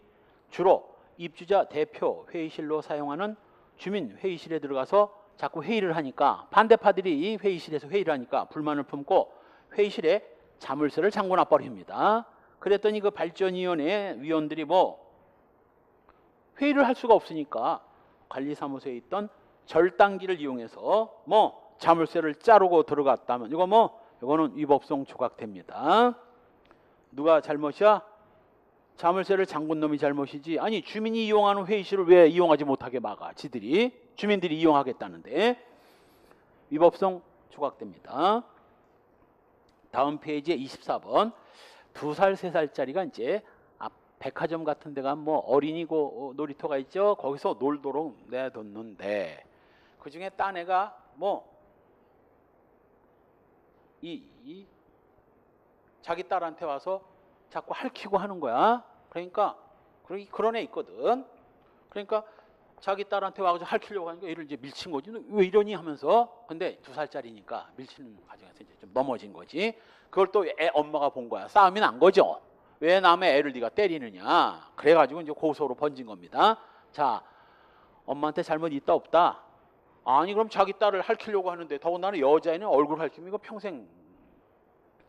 주로 입주자 대표 회의실로 사용하는 주민 회의실에 들어가서 자꾸 회의를 하니까 반대파들이 회의실에서 회의를 하니까 불만을 품고 회의실에 자물쇠를 잠궈 버립니다. 그랬더니 그 발전위원회 위원들이 회의를 할 수가 없으니까 관리사무소에 있던 절단기를 이용해서 자물쇠를 자르고 들어갔다면 이거는 위법성 조각됩니다. 누가 잘못이야? 자물쇠를 잠근 놈이 잘못이지. 아니 주민이 이용하는 회의실을 왜 이용하지 못하게 막아? 지들이 주민들이 이용하겠다는데. 위법성 조각됩니다. 다음 페이지에 24번. 2살, 3살짜리가 이제 백화점 같은 데 가면 뭐 어린이 놀이터가 있죠. 거기서 놀도록 내뒀는데 그 중에 딴 애가 뭐 자기 딸한테 와서 자꾸 핥히고 하는 거야. 그러니까 그런 애 있거든. 그러니까 자기 딸한테 와서 핥히려고 하니까 얘를 이제 밀친 거지. 왜 이러니 하면서. 근데 2살짜리니까 밀치는 과정에서 이제 좀 넘어진 거지. 그걸 또 애 엄마가 본 거야. 싸움이 난 거죠. 왜 남의 애를 네가 때리느냐. 그래가지고 이제 고소로 번진 겁니다. 자, 엄마한테 잘못 있다 없다? 아니 그럼 자기 딸을 핥히려고 하는데 더군다나 여자애는 얼굴 핥히면 이거 평생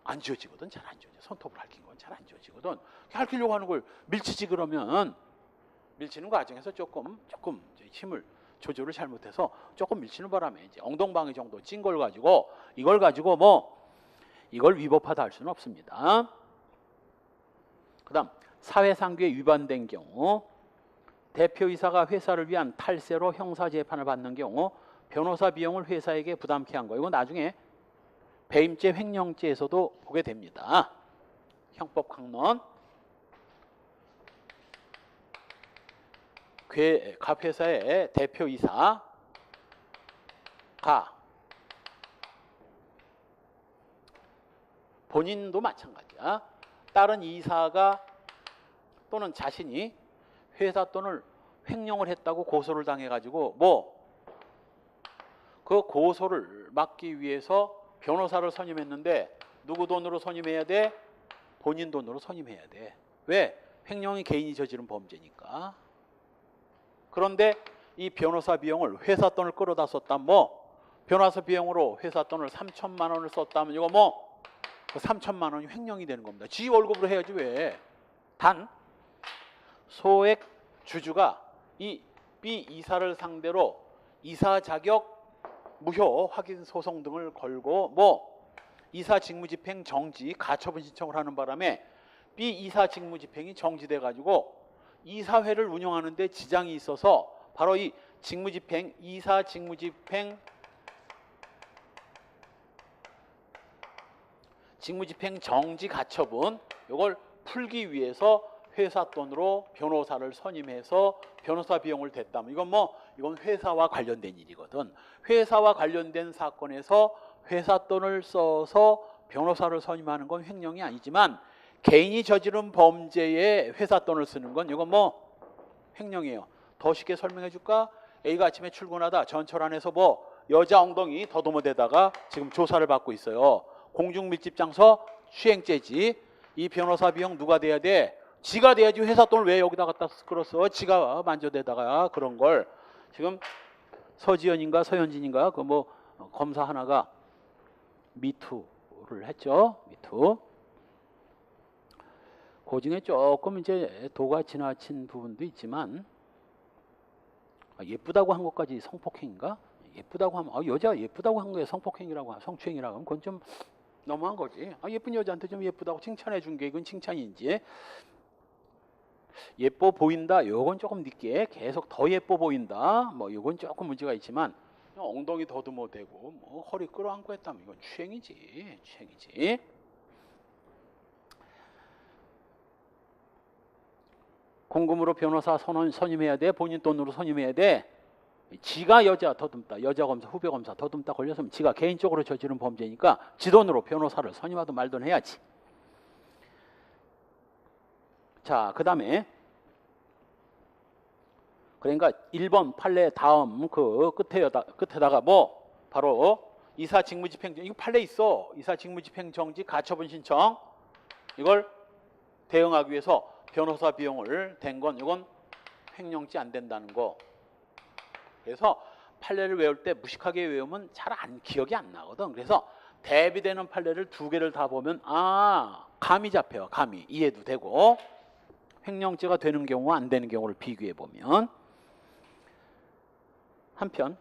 안 지워지거든. 잘 안 지워져. 손톱을 핥힌 건 잘 안 지워지거든. 핥히려고 하는 걸 밀치지 그러면 밀치는 과정에서 조금 힘을 조절을 잘못해서 조금 밀치는 바람에 이제 엉덩방이 정도 찐 걸 가지고 이걸 위법하다 할 수는 없습니다. 그다음 사회상규에 위반된 경우 대표이사가 회사를 위한 탈세로 형사재판을 받는 경우 변호사 비용을 회사에게 부담케 한 거. 이거 나중에 배임죄 횡령죄에서도 보게 됩니다. 형법 강론. 갑 회사의 대표이사가 본인도 마찬가지야. 다른 이사가 또는 자신이 회사 돈을 횡령을 했다고 고소를 당해가지고 그 고소를 막기 위해서 변호사를 선임했는데 누구 돈으로 선임해야 돼? 본인 돈으로 선임해야 돼. 왜? 횡령이 개인이 저지른 범죄니까. 그런데 이 변호사 비용을 회사 돈을 끌어다 썼다면 변호사 비용으로 회사 돈을 3천만 원을 썼다면 이거 그 3천만 원이 횡령이 되는 겁니다. 지 월급으로 해야지 왜. 단 소액 주주가 이 B 이사를 상대로 이사 자격 무효 확인 소송 등을 걸고 이사 직무집행 정지 가처분 신청을 하는 바람에 B 이사 직무집행이 정지돼 가지고 이사회를 운영하는 데 지장이 있어서 바로 이 직무집행 이사 직무집행 정지 가처분 이걸 풀기 위해서 회사 돈으로 변호사를 선임해서 변호사 비용을 댔다면 이건 회사와 관련된 일이거든. 회사와 관련된 사건에서 회사 돈을 써서 변호사를 선임하는 건 횡령이 아니지만 개인이 저지른 범죄에 회사 돈을 쓰는 건 이건 횡령이에요. 더 쉽게 설명해 줄까? A가 아침에 출근하다 전철 안에서 여자 엉덩이 더듬어대다가 지금 조사를 받고 있어요. 공중밀집장소 추행죄지. 이 변호사 비용 누가 대야 돼? 지가 대야지. 회사 돈을 왜 여기다 갖다 끌었어? 지가 만져대다가 그런 걸. 지금 서지연인가 서현진인가 검사 하나가 미투를 했죠. 미투. 그 중에 조금 이제 도가 지나친 부분도 있지만 예쁘다고 한 것까지 성폭행인가? 예쁘다고 하면 여자 예쁘다고 한 거에 성폭행이라고 성추행이라고 하면 그건 좀 너무한 거지. 예쁜 여자한테 좀 예쁘다고 칭찬해 준 게 이건 칭찬인지. 예뻐 보인다. 요건 조금 늦게 계속 더 예뻐 보인다. 요건 조금 문제가 있지만 엉덩이 더듬어 대고 허리 끌어안고 했다면 이건 추행이지. 공금으로 변호사 선임해야 돼? 본인 돈으로 선임해야 돼? 지가 여자 더듬다, 여자 검사, 후배 검사 더듬다 걸렸으면 지가 개인적으로 저지른 범죄니까 지 돈으로 변호사를 선임하든 말든 해야지. 자, 그 다음에 그러니까 1번 판례 다음 그 끝에다가 바로 이사 직무집행 이거 판례 있어. 이사 직무집행 정지 가처분 신청 이걸 대응하기 위해서 변호사 비용을 댄 건 이건 횡령죄 안 된다는 거. 그래서 판례를 외울 때 무식하게 외우면 잘 기억이 안 나거든. 그래서 대비되는 판례를 2개를 다 보면 감이 잡혀요. 감이 이해도 되고 횡령죄가 되는 경우와 안 되는 경우를 비교해 보면 한편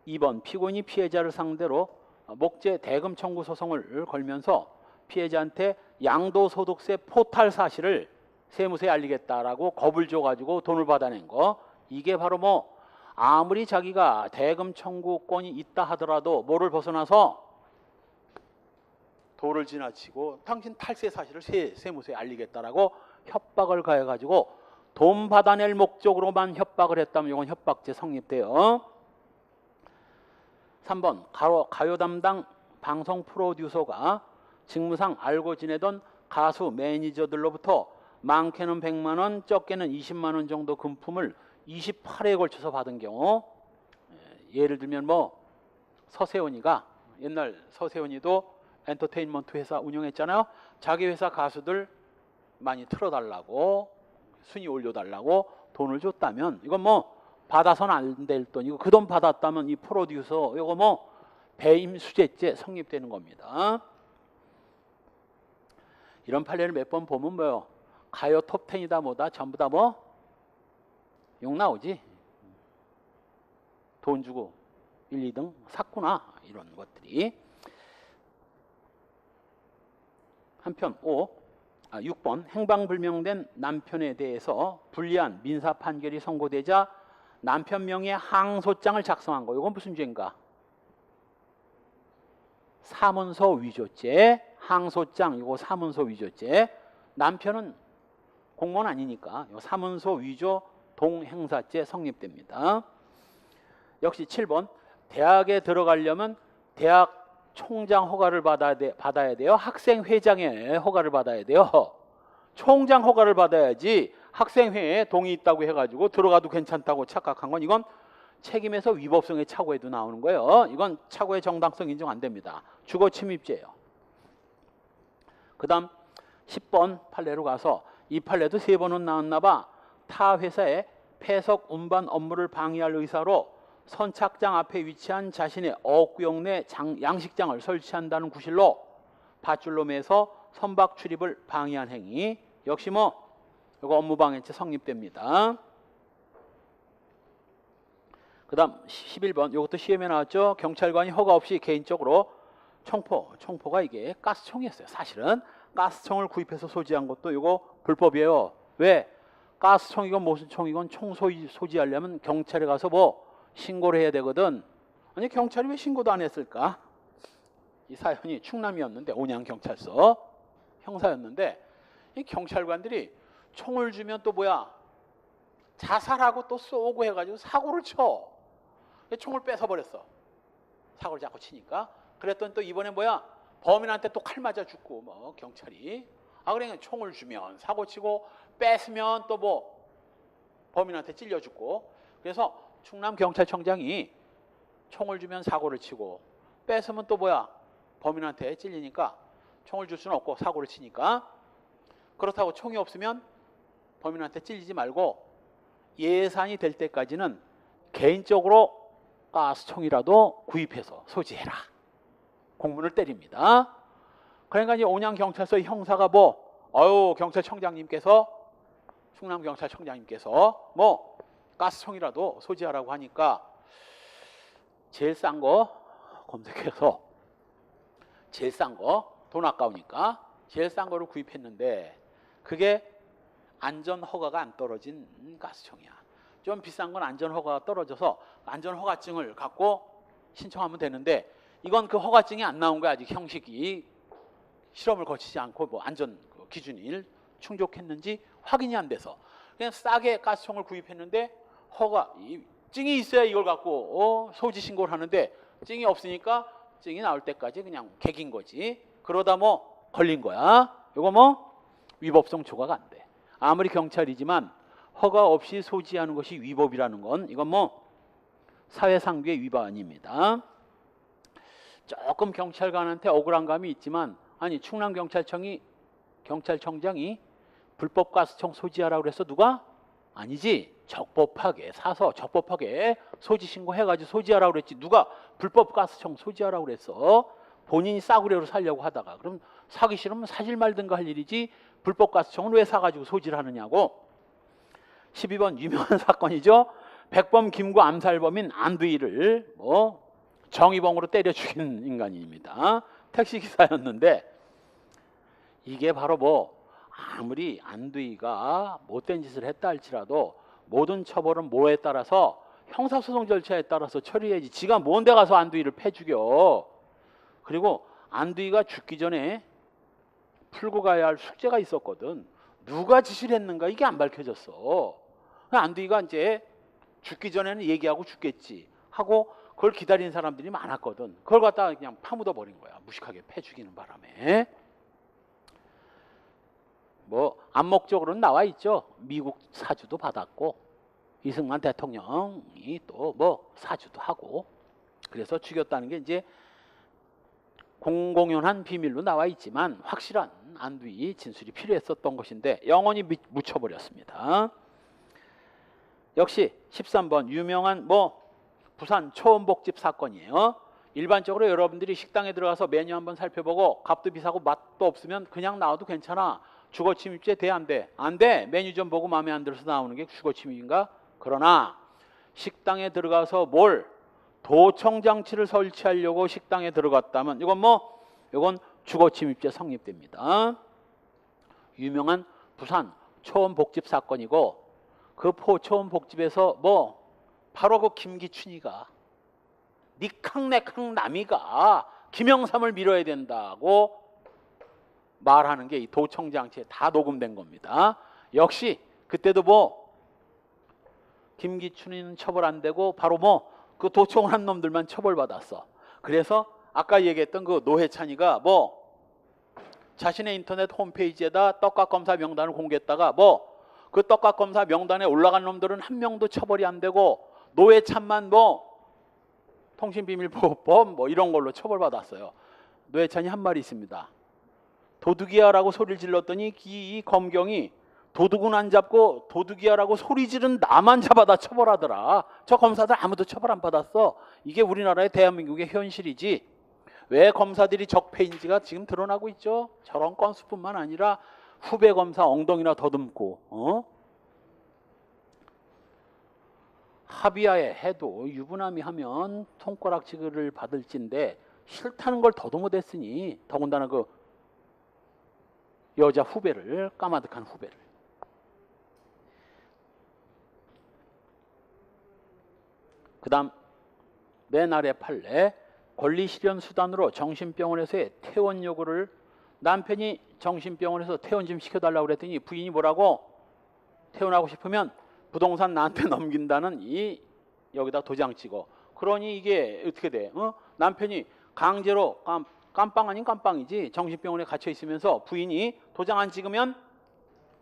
2번 피고인이 피해자를 상대로 목재 대금 청구 소송을 걸면서 피해자한테 양도소득세 포탈 사실을 세무서에 알리겠다라고 겁을 줘가지고 돈을 받아낸 거. 이게 바로 뭐 아무리 자기가 대금 청구권이 있다 하더라도 뭐를 벗어나서 도를 지나치고 당신 탈세 사실을 세무서에 알리겠다라고 협박을 가해가지고 돈 받아낼 목적으로만 협박을 했다면 이건 협박죄 성립돼요. 3번 가요 담당 방송 프로듀서가 직무상 알고 지내던 가수 매니저들로부터 많게는 100만 원, 적게는 20만 원 정도 금품을 28회에 걸쳐서 받은 경우, 예를 들면 뭐 서세원이가, 옛날 서세원이도 엔터테인먼트 회사 운영했잖아요. 자기 회사 가수들 많이 틀어달라고, 순위 올려달라고 돈을 줬다면 이건 뭐 받아서는 안 될 돈이고, 그 돈 받았다면 이 프로듀서 이거 뭐 배임수재죄 성립되는 겁니다. 이런 판례를 몇 번 보면 뭐요, 가요 톱10이다 뭐다 전부 다 뭐 욕 나오지. 돈 주고 1, 2등 샀구나, 이런 것들이. 한편 6번 행방불명된 남편에 대해서 불리한 민사 판결이 선고되자 남편 명의의 항소장을 작성한 거. 이건 무슨 죄인가? 사문서 위조죄. 항소장 이거 사문서 위조죄. 남편은 공무원 아니니까 사문서 위조 동행사죄 성립됩니다. 역시 7번 대학에 들어가려면 대학 총장 허가를 받아야 돼요. 학생회장의 허가를 받아야 돼요. 총장 허가를 받아야지 학생회에 동의 있다고 해가지고 들어가도 괜찮다고 착각한 건 이건 책임에서 위법성의 착오에도 나오는 거예요. 이건 착오의 정당성 인정 안 됩니다. 주거 침입죄예요. 그 다음 10번 판례로 가서, 이 판례도 3번은 나왔나 봐. 타 회사의 폐석 운반 업무를 방해할 의사로 선착장 앞에 위치한 자신의 어구역 내 양식장을 설치한다는 구실로 밧줄로 매서 선박 출입을 방해한 행위. 역시 뭐 이거 업무방해죄 성립됩니다. 그 다음 11번, 이것도 시험에 나왔죠. 경찰관이 허가 없이 개인적으로 총포가 이게 가스총이었어요. 사실은 가스총을 구입해서 소지한 것도 이거 불법이에요. 왜? 가스총이건 무슨 총이건 총 소지하려면 경찰에 가서 뭐 신고를 해야 되거든. 아니 경찰이 왜 신고도 안 했을까? 이 사연이 충남이었는데, 온양경찰서 형사였는데, 이 경찰관들이 총을 주면 또 뭐야, 자살하고 또 쏘고 해가지고 사고를 쳐. 총을 뺏어버렸어. 사고를 자꾸 치니까. 그랬더니 또 이번에 뭐야, 범인한테 또 칼 맞아 죽고 뭐 경찰이. 그러니까 총을 주면 사고 치고 뺏으면 또 뭐 범인한테 찔려 죽고. 그래서 충남경찰청장이 총을 주면 사고를 치고 뺏으면 또 뭐야, 범인한테 찔리니까 총을 줄 수는 없고 사고를 치니까, 그렇다고 총이 없으면 범인한테 찔리지 말고 예산이 될 때까지는 개인적으로 가스총이라도 구입해서 소지해라. 공문을 때립니다. 그러니까 이제 온양경찰서 형사가 경찰청장님께서, 충남경찰청장님께서 뭐 가스총이라도 소지하라고 하니까 제일 싼 거 검색해서, 제일 싼 거, 돈 아까우니까 제일 싼 거를 구입했는데 그게 안전허가가 안 떨어진 가스총이야. 좀 비싼 건 안전허가가 떨어져서 안전허가증을 갖고 신청하면 되는데, 이건 그 허가증이 안 나온 거야. 아직 형식이 실험을 거치지 않고 뭐 안전 기준이 충족했는지 확인이 안 돼서 그냥 싸게 가스총을 구입했는데, 증이 있어야 이걸 갖고 소지 신고를 하는데 증이 없으니까 증이 나올 때까지 그냥 개긴 거지. 그러다 뭐 걸린 거야. 이거 뭐 위법성 초과가 안 돼. 아무리 경찰이지만 허가 없이 소지하는 것이 위법이라는 건 이건 뭐 사회상규의 위반입니다. 조금 경찰관한테 억울한 감이 있지만, 아니 충남경찰청장이 불법 가스총 소지하라고 그래서 누가? 아니지. 적법하게 사서 적법하게 소지 신고해가지고 소지하라고 그랬지. 누가 불법 가스총 소지하라고 그랬어? 본인이 싸구려로 살려고 하다가. 그럼 사기 싫으면 사질 말든가 할 일이지, 불법 가스총은 왜 사가지고 소지를 하느냐고. 12번 유명한 사건이죠. 백범 김구 암살범인 안두희를 뭐 정의봉으로 때려 죽인 인간입니다. 택시기사였는데 이게 바로 뭐 아무리 안두희가 못된 짓을 했다 할지라도 모든 처벌은 뭐에 따라서 형사소송 절차에 따라서 처리해야지. 지가 뭔데 가서 안두희를 패 죽여. 그리고 안두희가 죽기 전에 풀고 가야 할 숙제가 있었거든. 누가 지시를 했는가 이게 안 밝혀졌어. 안두희가 이제 죽기 전에는 얘기하고 죽겠지 하고 그걸 기다리는 사람들이 많았거든. 그걸 갖다가 그냥 파묻어 버린 거야. 무식하게 패 죽이는 바람에. 뭐 암묵적으로는 나와 있죠. 미국 사주도 받았고 이승만 대통령이 또 뭐 사주도 하고 그래서 죽였다는 게 이제 공공연한 비밀로 나와 있지만 확실한 안두희 진술이 필요했었던 것인데 영원히 묻혀버렸습니다. 역시 13번 유명한 뭐 부산 초원복집 사건이에요. 일반적으로 여러분들이 식당에 들어가서 메뉴 한번 살펴보고 값도 비싸고 맛도 없으면 그냥 나와도 괜찮아. 주거침입죄 돼 안 돼? 안 돼. 메뉴 좀 보고 마음에 안 들어서 나오는 게 주거침입인가? 그러나 식당에 들어가서 도청장치를 설치하려고 식당에 들어갔다면 이건 주거침입죄 성립됩니다. 유명한 부산 초원복집 사건이고 그 초원복집에서 바로 그 김기춘이가 니캉내캉 남이가 김영삼을 밀어야 된다고 말하는 게 이 도청장치에 다 녹음된 겁니다. 역시 그때도 김기춘이는 처벌 안 되고 바로 그 도청을 한 놈들만 처벌받았어. 그래서 아까 얘기했던 그 노회찬이가 자신의 인터넷 홈페이지에다 떡값검사 명단을 공개했다가 그 떡값검사 명단에 올라간 놈들은 한 명도 처벌이 안 되고 노회찬만 통신비밀보호법 이런 걸로 처벌받았어요. 노회찬이 한 말이 있습니다. 도둑이야라고 소리를 질렀더니 이 검경이 도둑은 안 잡고 도둑이야라고 소리 지른 나만 잡아다 처벌하더라. 저 검사들 아무도 처벌 안 받았어. 이게 우리나라의 대한민국의 현실이지. 왜 검사들이 적폐인지가 지금 드러나고 있죠. 저런 건수뿐만 아니라 후배 검사 엉덩이나 더듬고 합의하에 해도 유부남이 하면 손가락질을 받을진데 싫다는 걸 더도 못했으니 더군다나 그 여자 후배를 까마득한 후배를 그 다음 맨 아래 판례 권리실현 수단으로 정신병원에서의 퇴원 요구를 남편이 정신병원에서 퇴원 좀 시켜달라고 그랬더니 부인이 뭐라고? 퇴원하고 싶으면 부동산 나한테 넘긴다는 여기다 도장 찍어. 그러니 이게 어떻게 돼? 남편이 강제로 깜빵 아닌 깜빵이지 정신병원에 갇혀 있으면서 부인이 도장 안 찍으면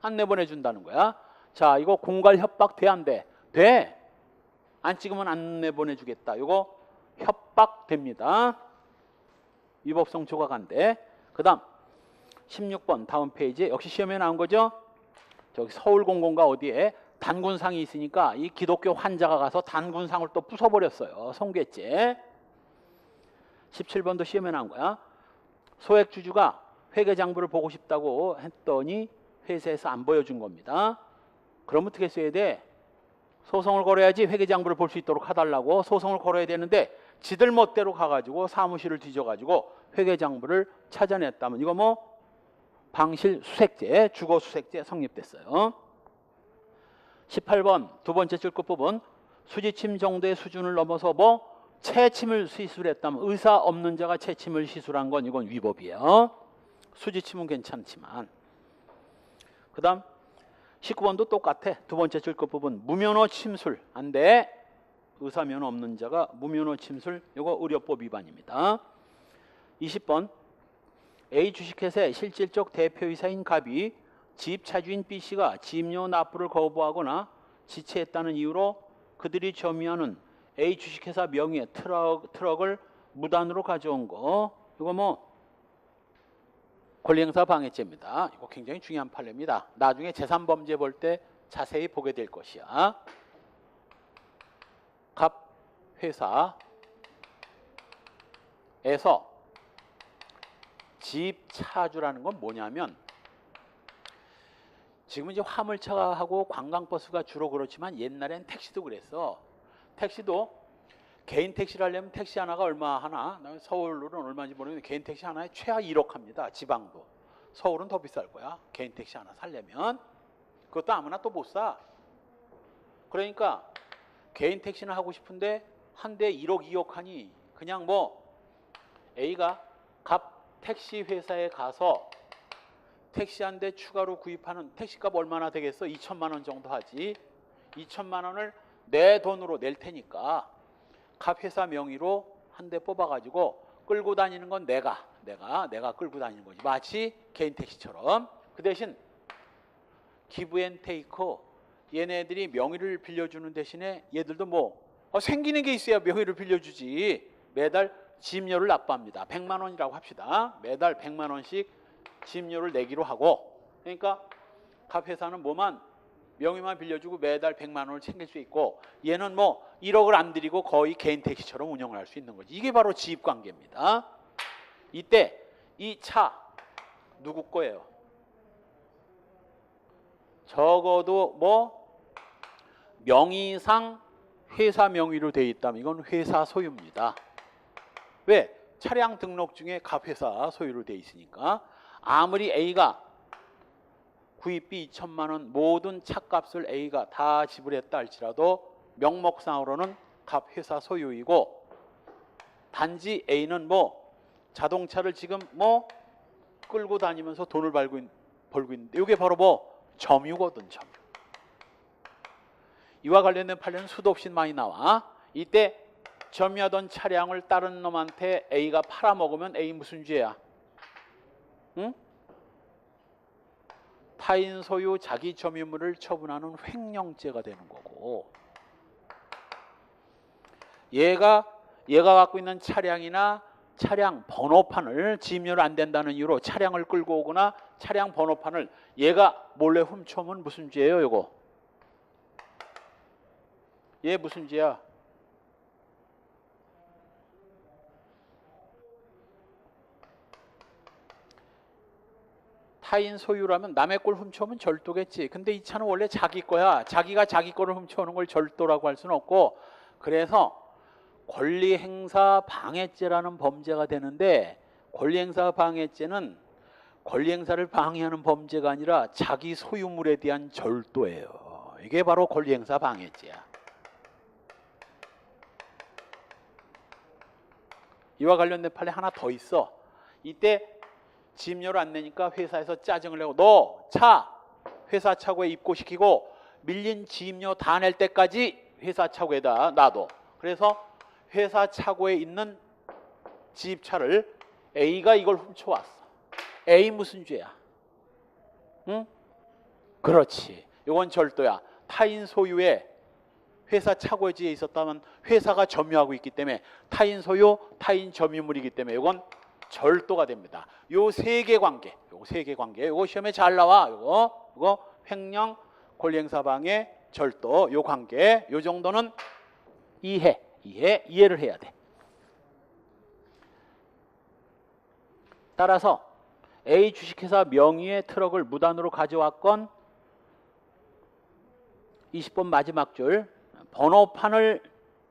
안 내보내준다는 거야. 자, 이거 공갈 협박 돼 안 돼? 돼. 안 찍으면 안 내보내주겠다. 이거 협박됩니다. 위법성 조각 안 돼. 그 다음 16번 다음 페이지 역시 시험에 나온 거죠. 저기 서울공공과 어디에 단군상이 있으니까 이 기독교 환자가 가서 단군상을 또 부숴버렸어요. 성괴죄. 17번도 시험에 나온 거야. 소액주주가 회계장부를 보고 싶다고 했더니 회사에서 안 보여준 겁니다. 그럼 어떻게 써야 돼? 소송을 걸어야지 회계장부를 볼 수 있도록 해달라고 소송을 걸어야 되는데 지들 멋대로 가가지고 사무실을 뒤져가지고 회계장부를 찾아냈다면 이거 방실 수색죄, 주거 수색죄 성립됐어요. 18번 두 번째 줄급 부분 수지침 정도의 수준을 넘어서 채침을 시술했다면 의사 없는 자가 채침을 시술한 건 이건 위법이에요. 수지침은 괜찮지만 그 다음 19번도 똑같아. 두 번째 줄급 부분 무면허 침술 안 돼. 의사 면허 없는 자가 무면허 침술 이거 의료법 위반입니다. 20번 A 주식회사의 실질적 대표이사인 갑이 집 차주인 B씨가 집료 납부를 거부하거나 지체했다는 이유로 그들이 점유하는 A 주식회사 명의의 트럭을 무단으로 가져온 거 이거 권리행사 방해죄입니다. 이거 굉장히 중요한 판례입니다. 나중에 재산범죄 볼 때 자세히 보게 될 것이야. 갑 회사에서 집 차주라는 건 뭐냐면 지금 이제 화물차가 하고 관광버스가 주로 그렇지만 옛날엔 택시도 그랬어. 택시도 개인 택시를 하려면 택시 하나가 얼마 하나? 서울로는 얼마인지 모르겠는데 개인 택시 하나에 최하 1억 합니다. 지방도. 서울은 더 비쌀 거야. 개인 택시 하나 살려면. 그것도 아무나 또 못 사. 그러니까 개인 택시는 하고 싶은데 한 대 1억 2억 하니 그냥 뭐 A가 갑 택시 회사에 가서 택시 한 대 추가로 구입하는 택시값 얼마나 되겠어? 2천만 원 정도 하지. 2천만 원을 내 돈으로 낼 테니까 갑 회사 명의로 한 대 뽑아가지고 끌고 다니는 건 내가 끌고 다니는 거지. 마치 개인 택시처럼. 그 대신 기브앤테이크 얘네들이 명의를 빌려주는 대신에 얘들도 뭐 생기는 게 있어야 명의를 빌려주지. 매달 집료를 납부합니다. 100만 원이라고 합시다. 매달 100만 원씩 집료를 내기로 하고. 그러니까 갑 회사는 뭐만 명의만 빌려주고 매달 100만 원을 챙길 수 있고 얘는 뭐 1억을 안 들이고 거의 개인 택시처럼 운영을 할 수 있는 거지. 이게 바로 지입관계입니다. 이때 이 차 누구 거예요? 적어도 뭐 명의상 회사 명의로 돼 있다면 이건 회사 소유입니다. 왜? 차량 등록 중에 갑 회사 소유로 돼 있으니까. 아무리 A가 구입비 2천만 원 모든 차값을 A가 다 지불했다 할지라도 명목상으로는 갑 회사 소유이고 단지 A는 뭐 자동차를 지금 뭐 끌고 다니면서 돈을 벌고 있는데 이게 바로 뭐 점유거든. 점유. 이와 관련된 판례는 수도 없이 많이 나와. 이때 점유하던 차량을 다른 놈한테 A가 팔아먹으면 A 무슨 죄야? 응? 타인 소유 자기 점유물을 처분하는 횡령죄가 되는 거고 얘가 갖고 있는 차량이나 차량 번호판을 지입료를 안 된다는 이유로 차량을 끌고 오거나 차량 번호판을 얘가 몰래 훔쳐오면 무슨 죄예요? 이거 얘 무슨 죄야? 타인 소유라면 남의 걸 훔쳐오면 절도겠지. 근데 이 차는 원래 자기 거야. 자기가 자기 거를 훔쳐오는 걸 절도라고 할 수는 없고 그래서 권리행사 방해죄라는 범죄가 되는데 권리행사 방해죄는 권리행사를 방해하는 범죄가 아니라 자기 소유물에 대한 절도예요. 이게 바로 권리행사 방해죄야. 이와 관련된 판례 하나 더 있어. 이때 지입료를 안 내니까 회사에서 짜증을 내고 너 차 회사 차고에 입고시키고 밀린 지입료 다 낼 때까지 회사 차고에다 놔둬. 그래서 회사 차고에 있는 지입차를 A가 이걸 훔쳐왔어. A 무슨 죄야? 응? 그렇지. 이건 절도야. 타인 소유의 회사 차고지에 있었다면 회사가 점유하고 있기 때문에 타인 소유, 타인 점유물이기 때문에 이건 절도가 됩니다. 요 세 개 관계, 요거 시험에 잘 나와. 요거 횡령, 권리행사 방해, 절도, 요 관계, 요 정도는 이해를 해야 돼. 따라서 A 주식회사 명의의 트럭을 무단으로 가져왔건 20번 마지막 줄 번호판을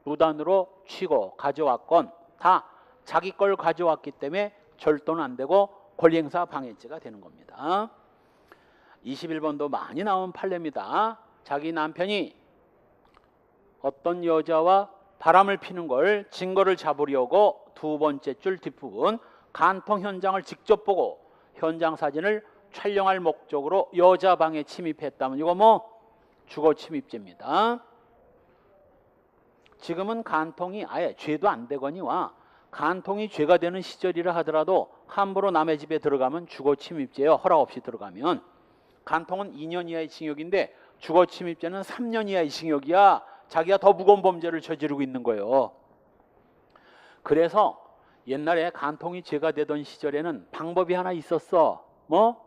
무단으로 치고 가져왔건 다 자기 걸 가져왔기 때문에 절도는 안 되고 권리행사 방해죄가 되는 겁니다. 21번도 많이 나온 판례입니다. 자기 남편이 어떤 여자와 바람을 피는 걸 증거를 잡으려고 두 번째 줄 뒷부분 간통 현장을 직접 보고 현장 사진을 촬영할 목적으로 여자 방에 침입했다면 이거 뭐 주거 침입죄입니다. 지금은 간통이 아예 죄도 안 되거니와 간통이 죄가 되는 시절이라 하더라도 함부로 남의 집에 들어가면 주거 침입죄예요. 허락 없이 들어가면. 간통은 2년 이하의 징역인데 주거 침입죄는 3년 이하의 징역이야. 자기가 더 무거운 범죄를 저지르고 있는 거예요. 그래서 옛날에 간통이 죄가 되던 시절에는 방법이 하나 있었어. 뭐?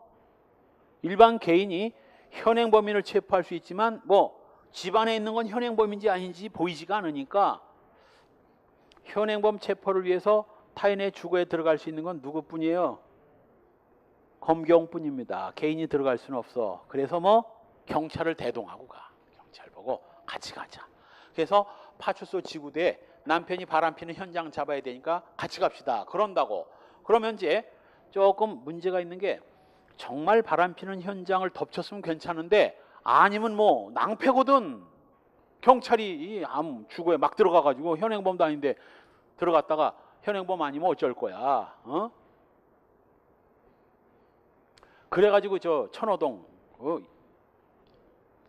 일반 개인이 현행범인을 체포할 수 있지만 뭐 집안에 있는 건 현행범인지 아닌지 보이지가 않으니까 현행범 체포를 위해서 타인의 주거에 들어갈 수 있는 건 누구뿐이에요? 검경뿐입니다. 개인이 들어갈 수는 없어. 그래서 뭐 경찰을 대동하고 가. 경찰 보고 같이 가자. 그래서 파출소 지구대에 남편이 바람피는 현장 잡아야 되니까 같이 갑시다. 그런다고. 그러면 이제 조금 문제가 있는 게 정말 바람피는 현장을 덮쳤으면 괜찮은데 아니면 뭐 낭패거든. 경찰이 암 주거에 막 들어가가지고 현행범도 아닌데 들어갔다가 현행범 아니면 어쩔 거야. 어? 그래가지고 저 천호동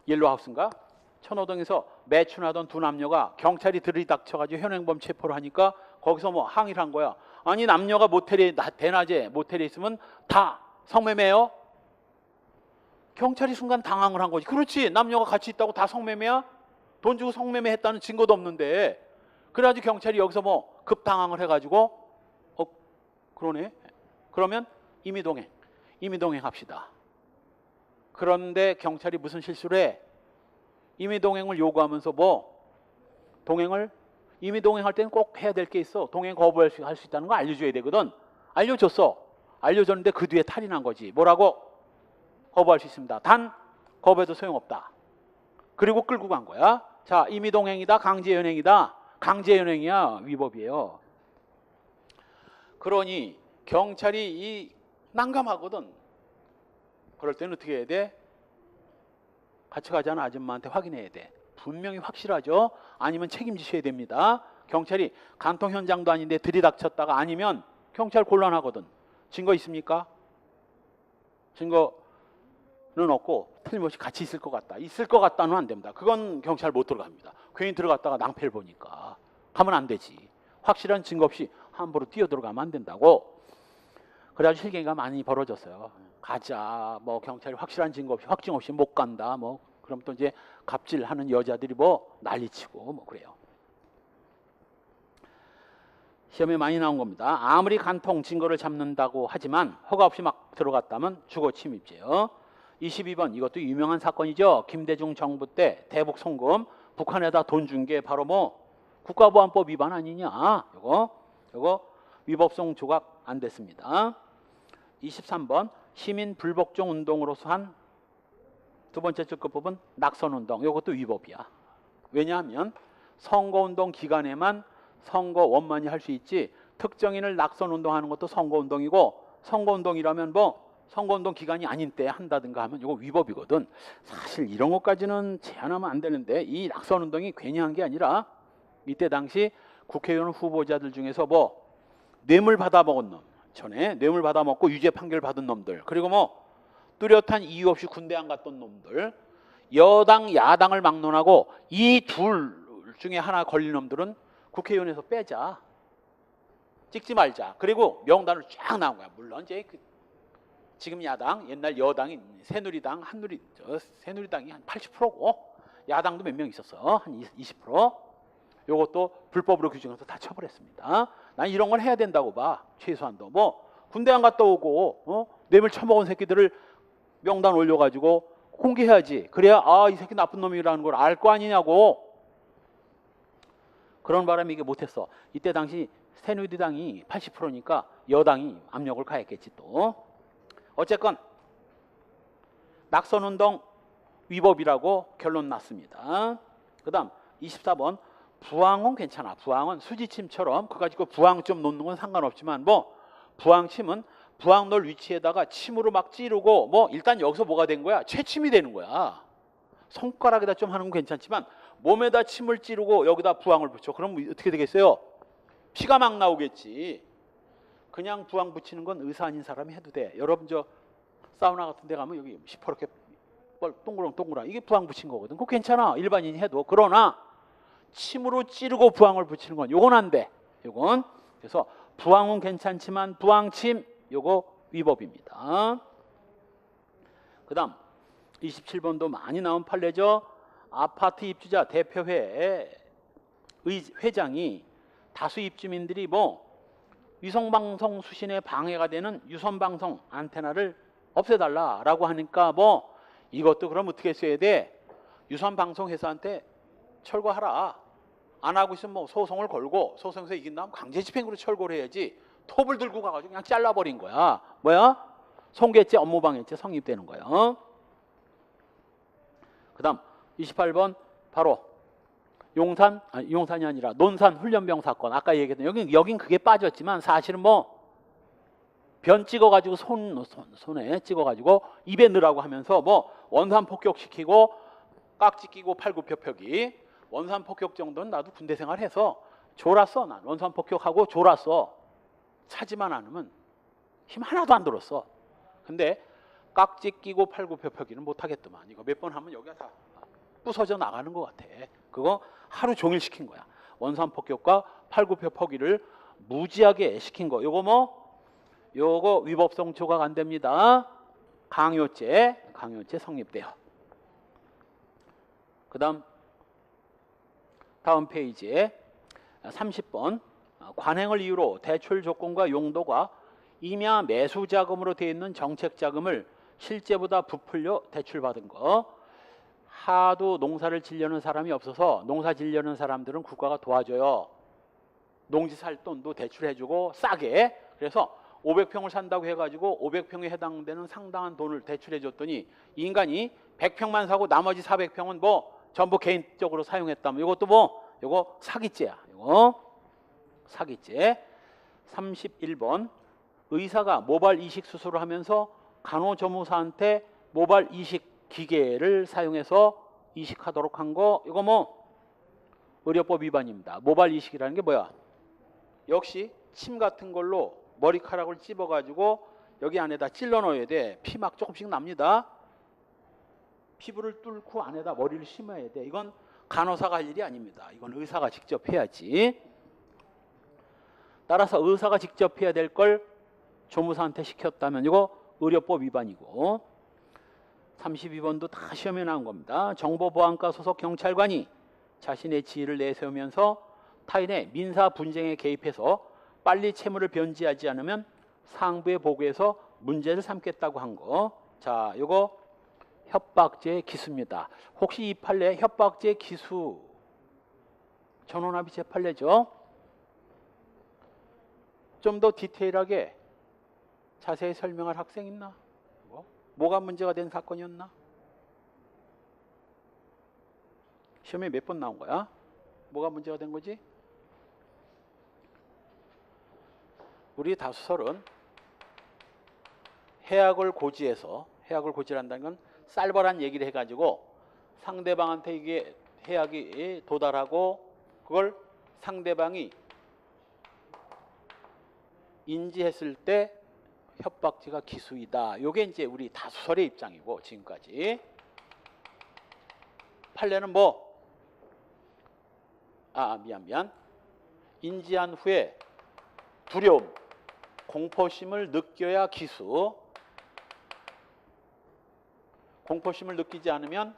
옐로하우스인가? 천호동에서 매춘하던 두 남녀가 경찰이 들이닥쳐가지고 현행범 체포를 하니까 거기서 뭐 항의를 한 거야. 아니 남녀가 모텔에 대낮에 모텔에 있으면 다 성매매요? 경찰이 순간 당황을 한 거지. 그렇지, 남녀가 같이 있다고 다 성매매야? 돈 주고 성매매 했다는 증거도 없는데. 그래가지고 경찰이 여기서 뭐 급당황을 해가지고 그러네. 그러면 임의동행 합시다. 그런데 경찰이 무슨 실수를 해? 임의동행을 요구하면서 뭐 임의동행할 때는 꼭 해야 될 게 있어. 동행 거부할 수 있다는 거 알려줘야 되거든. 알려줬어. 알려줬는데 그 뒤에 탈이 난 거지. 뭐라고? 거부할 수 있습니다. 단 거부해도 소용없다. 그리고 끌고 간 거야. 자, 임의동행이다, 강제연행이다. 강제연행이야, 위법이에요. 그러니 경찰이 난감하거든. 그럴 때는 어떻게 해야 돼? 같이 가자는 아줌마한테 확인해야 돼. 분명히 확실하죠? 아니면 책임지셔야 됩니다. 경찰이 간통 현장도 아닌데 들이닥쳤다가 아니면 경찰 곤란하거든. 증거 있습니까? 증거는 없고 틀림없이 같이 있을 것 같다. 있을 것 같다는 안 됩니다. 그건 경찰 못 들어갑니다. 괜히 들어갔다가 낭패를 보니까 가면 안 되지. 확실한 증거 없이 함부로 뛰어들어가면 안 된다고. 그래가지고 실갱이가 많이 벌어졌어요. 가자, 뭐 경찰이 확실한 증거 없이 확증 없이 못 간다, 뭐 그럼 또 이제 갑질하는 여자들이 뭐 난리치고 뭐 그래요. 시험에 많이 나온 겁니다. 아무리 간통 증거를 잡는다고 하지만 허가 없이 막 들어갔다면 주거 침입죄요. 22번 이것도 유명한 사건이죠. 김대중 정부 때 대북 송금 북한에다 돈 준 게 바로 뭐 국가보안법 위반 아니냐. 요거 위법성 조각 안 됐습니다. 23번 시민 불복종 운동으로서 한 두 번째 특급법은 낙선운동. 이것도 위법이야. 왜냐하면 선거운동 기간에만 선거원만이 할 수 있지 특정인을 낙선운동하는 것도 선거운동이고 선거운동이라면 뭐 선거운동 기간이 아닌 때 한다든가 하면 이거 위법이거든. 사실 이런 것까지는 제한하면 안 되는데 이 낙선운동이 괜히 한 게 아니라 이때 당시 국회의원 후보자들 중에서 뭐 뇌물 받아먹은 놈, 전에 뇌물 받아먹고 유죄 판결 받은 놈들, 그리고 뭐 뚜렷한 이유 없이 군대 안 갔던 놈들, 여당 야당을 막론하고 이 둘 중에 하나 걸린 놈들은 국회의원에서 빼자, 찍지 말자. 그리고 명단을 쫙 나온 거야. 물론 이제 지금 야당, 옛날 여당인 새누리당, 새누리당이 한 80%고 야당도 몇 명 있었어. 한 20%. 요것도 불법으로 규정해서 다 처벌했습니다. 난 이런 걸 해야 된다고 봐. 최소한도 뭐 군대 안 갔다 오고 뇌물 처먹은 새끼들을 명단 올려가지고 공개해야지. 그래야 이 새끼 나쁜 놈이라는 걸 알 거 아니냐고. 그런 바람에 이게 못했어. 이때 당시 새누리당이 80%니까 여당이 압력을 가했겠지 또. 어쨌건 낙선운동 위법이라고 결론 났습니다. 그 다음 24번 부항은 괜찮아. 부항은 수지침처럼 그거 가지고 부항 좀 놓는 건 상관없지만 뭐 부항침은 부항 놓을 위치에다가 침으로 막 찌르고 뭐 일단 여기서 뭐가 된 거야? 채침이 되는 거야. 손가락에다 좀 하는 건 괜찮지만 몸에다 침을 찌르고 여기다 부항을 붙여. 그럼 어떻게 되겠어요? 피가 막 나오겠지. 그냥 부항 붙이는 건 의사 아닌 사람이 해도 돼. 여러분 저 사우나 같은 데 가면 여기 시퍼렇게 동그랑 이게 부항 붙인 거거든. 그거 괜찮아. 일반인이 해도. 그러나 침으로 찌르고 부항을 붙이는 건 요건 안 돼. 요건. 그래서 부항은 괜찮지만 부항침 요거 위법입니다. 그 다음 27번도 많이 나온 판례죠. 아파트 입주자 대표회 회장이 다수 입주민들이 뭐 위성방송 수신에 방해가 되는 유선방송 안테나를 없애달라라고 하니까 뭐 이것도 그럼 어떻게 써야 돼? 유선방송 회사한테 철거하라. 안 하고 있으면 뭐 소송을 걸고 소송에서 이긴 다음 강제집행으로 철거를 해야지. 톱을 들고 가가지고 그냥 잘라버린 거야. 뭐야? 손괴죄, 업무방해죄 성립되는 거야. 그 다음 28번 바로 용산이 아니라 논산 훈련병 사건. 아까 얘기했던 여긴 그게 빠졌지만 사실은 뭐 변 찍어가지고 손에 찍어가지고 입에 넣으라고 하면서 뭐 원산 폭격시키고 깍지 끼고 팔굽혀펴기. 원산 폭격 정도는 나도 군대 생활해서 졸았어. 난 원산 폭격하고 졸았어. 차지만 않으면 힘 하나도 안 들었어. 근데 깍지 끼고 팔굽혀펴기는 못하겠더만. 이거 몇 번 하면 여기가 다 부서져 나가는 것 같아. 그거 하루 종일 시킨 거야. 원산 폭격과 팔굽혀펴기를 무지하게 시킨 거. 요거 위법성 조각 안 됩니다. 강요죄 성립돼요. 그다음 다음 페이지에 30번 관행을 이유로 대출 조건과 용도가 임야 매수 자금으로 되어 있는 정책 자금을 실제보다 부풀려 대출받은 거. 하도 농사를 지려는 사람이 없어서 농사 지려는 사람들은 국가가 도와줘요. 농지 살 돈도 대출해주고 싸게. 그래서 500평을 산다고 해가지고 500평에 해당되는 상당한 돈을 대출해줬더니 이 인간이 100평만 사고 나머지 400평은 뭐 전부 개인적으로 사용했다면 이것도 요거 사기죄야. 이거 사기죄. 31번 의사가 모발 이식 수술을 하면서 간호조무사한테 모발 이식 기계를 사용해서 이식하도록 한 거. 이거 의료법 위반입니다. 모발 이식이라는 게 뭐야? 역시 침 같은 걸로 머리카락을 찝어가지고 여기 안에다 찔러 넣어야 돼. 피 막 조금씩 납니다. 피부를 뚫고 안에다 머리를 심어야 돼. 이건 간호사가 할 일이 아닙니다. 이건 의사가 직접 해야지. 따라서 의사가 직접 해야 될 걸 조무사한테 시켰다면 이거 의료법 위반이고. 32번도 다 시험에 나온 겁니다. 정보보안과 소속 경찰관이 자신의 지위를 내세우면서 타인의 민사 분쟁에 개입해서 빨리 채무를 변제하지 않으면 상부에 보고해서 문제를 삼겠다고 한 거. 자, 요거 협박죄 기수입니다. 혹시 이 판례 협박죄 기수 전원합의 재판례죠? 좀 더 디테일하게 자세히 설명할 학생 있나? 뭐가 문제가 된 사건이었나? 시험에 몇 번 나온 거야? 뭐가 문제가 된 거지? 우리 다수설은 해악을 고지해서, 해악을 고지한다는 건 쌀벌한 얘기를 해가지고 상대방한테 이게 해악이 도달하고 그걸 상대방이 인지했을 때 협박죄가 기수이다. 요게 이제 우리 다수설의 입장이고 지금까지. 판례는 미안. 인지한 후에 두려움, 공포심을 느껴야 기수. 공포심을 느끼지 않으면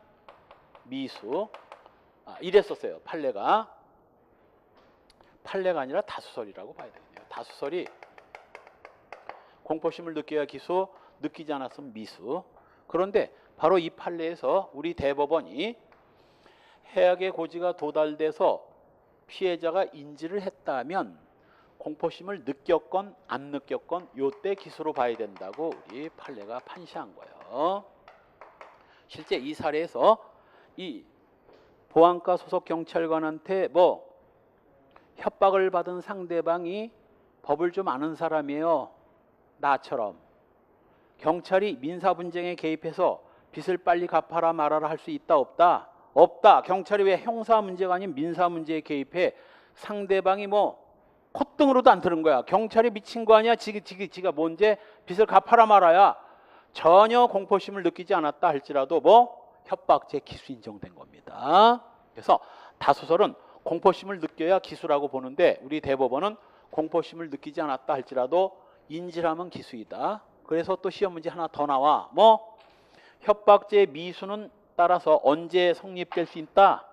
미수. 이랬었어요. 판례가 아니라 다수설이라고 봐야 되겠네요. 다수설이 공포심을 느껴야 기수, 느끼지 않았으면 미수. 그런데 바로 이 판례에서 우리 대법원이 해악의 고지가 도달돼서 피해자가 인지를 했다면 공포심을 느꼈건 안 느꼈건 요때 기수로 봐야 된다고 우리 판례가 판시한 거예요. 실제 이 사례에서 이 보안과 소속 경찰관한테 협박을 받은 상대방이 법을 좀 아는 사람이에요. 나처럼. 경찰이 민사 분쟁에 개입해서 빚을 빨리 갚아라 말아라 할 수 있다 없다? 없다. 경찰이 왜 형사 문제가 아닌 민사 문제에 개입해? 상대방이 콧등으로도 안 트는 거야. 경찰이 미친 거 아니야? 지가 뭔데 빚을 갚아라 말아야. 전혀 공포심을 느끼지 않았다 할지라도 협박죄 기수 인정된 겁니다. 그래서 다수설은 공포심을 느껴야 기수라고 보는데 우리 대법원은 공포심을 느끼지 않았다 할지라도 인지하면 기수이다. 그래서 또 시험 문제 하나 더 나와. 협박죄 미수는 따라서 언제 성립될 수 있다?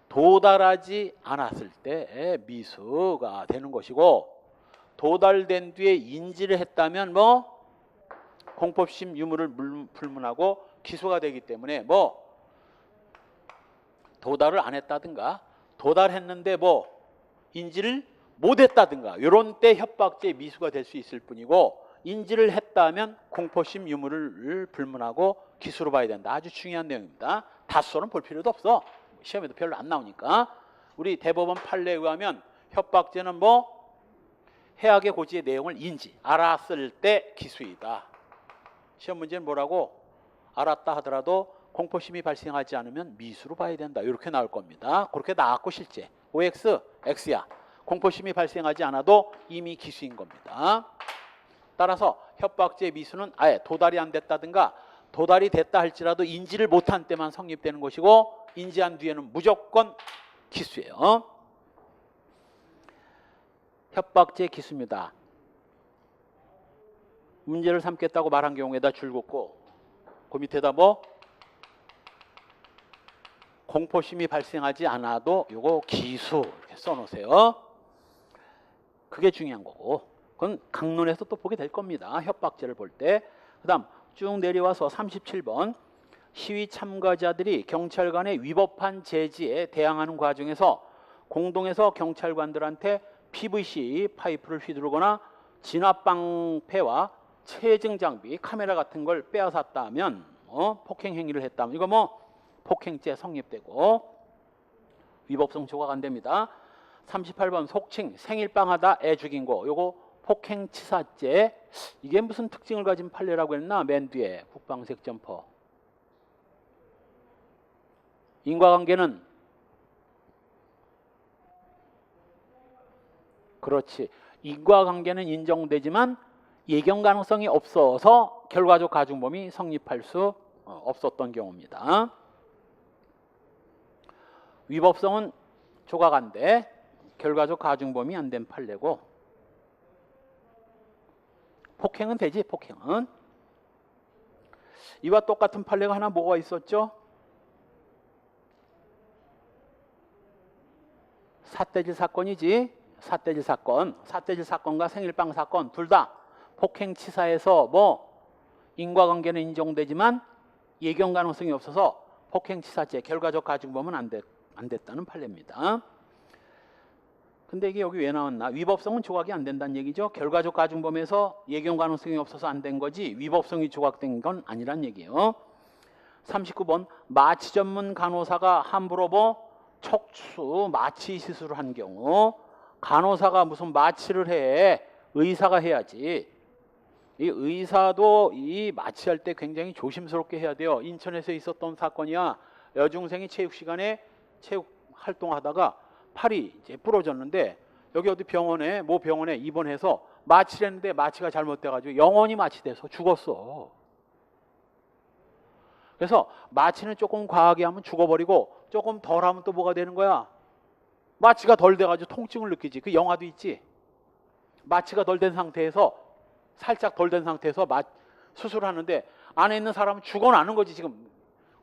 도달하지 않았을 때 미수가 되는 것이고, 도달된 뒤에 인지를 했다면 공포심 유무를 불문하고 기수가 되기 때문에 도달을 안 했다든가 도달했는데 인지를 못했다든가 이런 때 협박죄 미수가 될 수 있을 뿐이고, 인지를 했다면 공포심 유무를 불문하고 기수로 봐야 된다. 아주 중요한 내용입니다. 다수설은 볼 필요도 없어. 시험에도 별로 안 나오니까. 우리 대법원 판례에 의하면 협박죄는 해악의 고지의 내용을 알았을 때 기수이다. 시험 문제는 뭐라고? 알았다 하더라도 공포심이 발생하지 않으면 미수로 봐야 된다. 이렇게 나올 겁니다. 그렇게 나왔고 실제 OX, X야. 공포심이 발생하지 않아도 이미 기수인 겁니다. 따라서 협박죄 미수는 아예 도달이 안 됐다든가 도달이 됐다 할지라도 인지를 못한 때만 성립되는 것이고 인지한 뒤에는 무조건 기수예요. 협박죄 기수입니다. 문제를 삼겠다고 말한 경우에다 줄 긋고 그 밑에다 뭐 공포심이 발생하지 않아도 요거 기수 이렇게 써놓으세요. 그게 중요한 거고 그건 강론에서 또 보게 될 겁니다. 협박죄를 볼 때. 그 다음 쭉 내려와서 37번 시위 참가자들이 경찰관의 위법한 제지에 대항하는 과정에서 공동에서 경찰관들한테 PVC 파이프를 휘두르거나 진압방패와 체증 장비, 카메라 같은 걸 빼앗았다 하면 폭행 행위를 했다면 이거 뭐 폭행죄 성립되고 위법성 조각 안 됩니다. 38번 속칭 생일빵하다 애 죽인 거 요거 폭행치사죄. 이게 무슨 특징을 가진 판례라고 했나? 맨 뒤에 국방색 점퍼. 인과관계는 그렇지. 인과관계는 인정되지만 예견 가능성이 없어서 결과적 가중범위 성립할 수 없었던 경우입니다. 위법성은 조각 안 돼. 결과적 가중범위 안 된 판례고 폭행은 되지. 폭행은. 이와 똑같은 판례가 하나 뭐가 있었죠? 삿대질 사건이지. 삿대질 사건. 삿대질 사건과 생일빵 사건 둘 다 폭행치사에서 뭐 인과관계는 인정되지만 예견 가능성이 없어서 폭행치사죄 결과적 가중범은 안 됐다는 판례입니다. 근데 이게 여기 왜 나왔나? 위법성은 조각이 안 된다는 얘기죠. 결과적 가중범에서 예견 가능성이 없어서 안 된 거지 위법성이 조각된 건 아니란 얘기예요. 39번 마취 전문 간호사가 함부로 뭐 척추 마취 시술을 한 경우 간호사가 무슨 마취를 해 의사가 해야지. 이 의사도 이 마취할 때 굉장히 조심스럽게 해야 돼요. 인천에서 있었던 사건이야. 여중생이 체육 시간에 체육 활동하다가 팔이 이제 부러졌는데 여기 어디 병원에 모 병원에 입원해서 마취를 했는데 마취가 잘못돼가지고 영원히 마취돼서 죽었어. 그래서 마취는 조금 과하게 하면 죽어버리고 조금 덜하면 또 뭐가 되는 거야? 마취가 덜 돼가지고 통증을 느끼지. 그 영화도 있지. 마취가 덜 된 상태에서 살짝 덜 된 상태에서 수술하는데 안에 있는 사람은 죽어나는 거지. 지금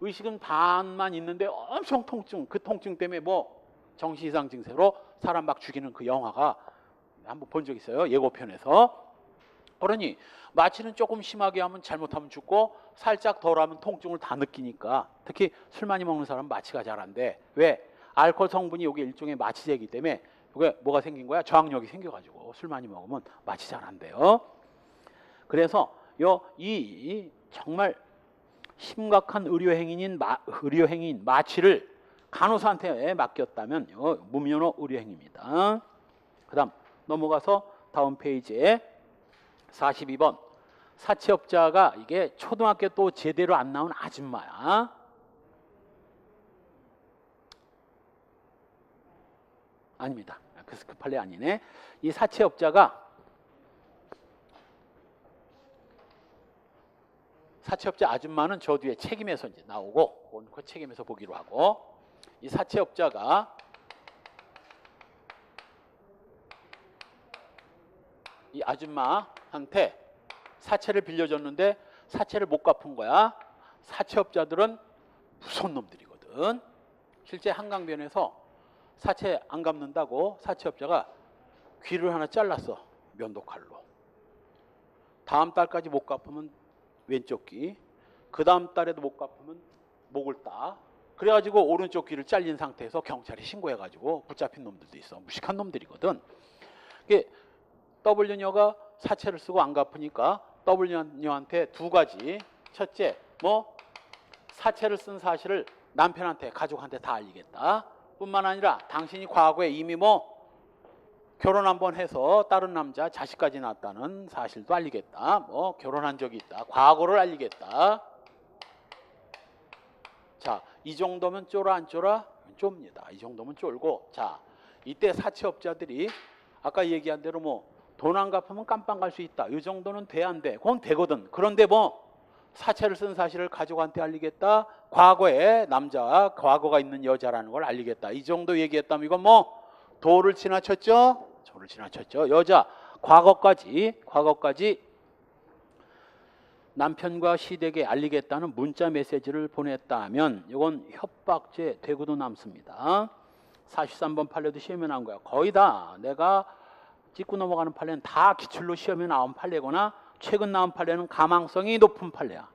의식은 반만 있는데 엄청 통증. 그 통증 때문에 뭐 정신 이상 증세로 사람 막 죽이는 그 영화가 한번 본 적 있어요. 예고편에서. 그러니 마취는 조금 심하게 하면 잘못하면 죽고 살짝 덜하면 통증을 다 느끼니까 특히 술 많이 먹는 사람은 마취가 잘 안 돼. 왜? 알코올 성분이 여기 일종의 마취제이기 때문에 이게 뭐가 생긴 거야? 저항력이 생겨가지고 술 많이 먹으면 마취 잘 안 돼요. 그래서 이 정말 심각한 의료행위인 마취를 간호사한테 맡겼다면 무면허 의료행위입니다. 그 다음 넘어가서 다음 페이지에 42번 사채업자가 이게 초등학교 또 제대로 안 나온 아줌마야. 아닙니다. 그래서 그 판례 아니네. 이 사채업자 아줌마는 저 뒤에 책임에서 이제 나오고 그 책임에서 보기로 하고 이 사채업자가 이 아줌마한테 사채를 빌려줬는데 사채를 못 갚은 거야. 사채업자들은 무서운 놈들이거든. 실제 한강변에서 사채 안 갚는다고 사채업자가 귀를 하나 잘랐어. 면도칼로. 다음 달까지 못 갚으면 왼쪽 귀, 그 다음 달에도 못 갚으면 목을 따. 그래가지고 오른쪽 귀를 잘린 상태에서 경찰에 신고해가지고 붙잡힌 놈들도 있어. 무식한 놈들이거든. 이게 W녀가 사채를 쓰고 안 갚으니까 W녀한테 두 가지. 첫째, 뭐 사채를 쓴 사실을 남편한테, 가족한테 다 알리겠다. 뿐만 아니라 당신이 과거에 이미 뭐 결혼 한번 해서 다른 남자 자식까지 낳았다는 사실도 알리겠다. 뭐 결혼한 적이 있다. 과거를 알리겠다. 자, 이 정도면 쫄아 안 쫄아? 좁니다. 이 정도면 쫄고. 자, 이때 사채업자들이 아까 얘기한 대로 뭐 돈 안 갚으면 깜빵 갈 수 있다. 이 정도는 돼 안 돼? 그건 되거든. 그런데 뭐 사채를 쓴 사실을 가족한테 알리겠다. 과거에 남자, 과거가 있는 여자라는 걸 알리겠다. 이 정도 얘기했다면 이건 뭐 도를 지나쳤죠? 도를 지나쳤죠. 여자 과거까지 남편과 시댁에 알리겠다는 문자 메시지를 보냈다면 이건 협박죄 되고도 남습니다. 43번 판례도 시험에 나온 거야. 거의 다 내가 짚고 넘어가는 판례는 다 기출로 시험에 나온 판례거나 최근 나온 판례는 가망성이 높은 판례야.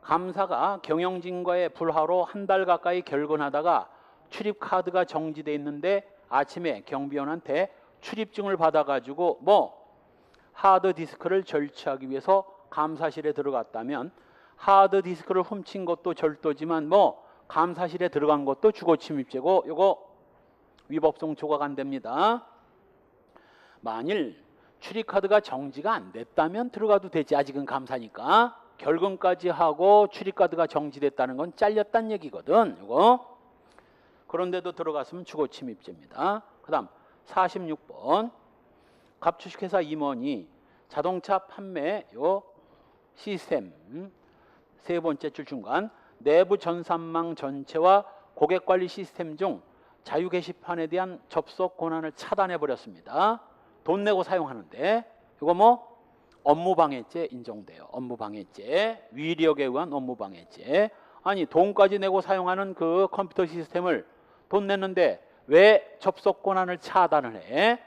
감사가 경영진과의 불화로 한 달 가까이 결근하다가 출입카드가 정지돼 있는데 아침에 경비원한테 출입증을 받아가지고 뭐 하드디스크를 절취하기 위해서 감사실에 들어갔다면 하드디스크를 훔친 것도 절도지만 뭐 감사실에 들어간 것도 주거침입죄고 이거 위법성 조각 안 됩니다. 만일 출입카드가 정지가 안 됐다면 들어가도 되지. 아직은 감사니까. 결근까지 하고 출입카드가 정지됐다는 건 잘렸다는 얘기거든. 이거. 그런데도 들어갔으면 주거침입죄입니다. 그 다음 46번 갑주식회사 임원이 자동차 판매 요 시스템 세 번째 줄 중간 내부 전산망 전체와 고객관리 시스템 중 자유 게시판에 대한 접속 권한을 차단해 버렸습니다. 돈 내고 사용하는데 이거 뭐 업무방해죄 인정돼요. 업무방해죄, 위력에 의한 업무방해죄. 아니 돈까지 내고 사용하는 그 컴퓨터 시스템을 돈 냈는데 왜 접속 권한을 차단을 해?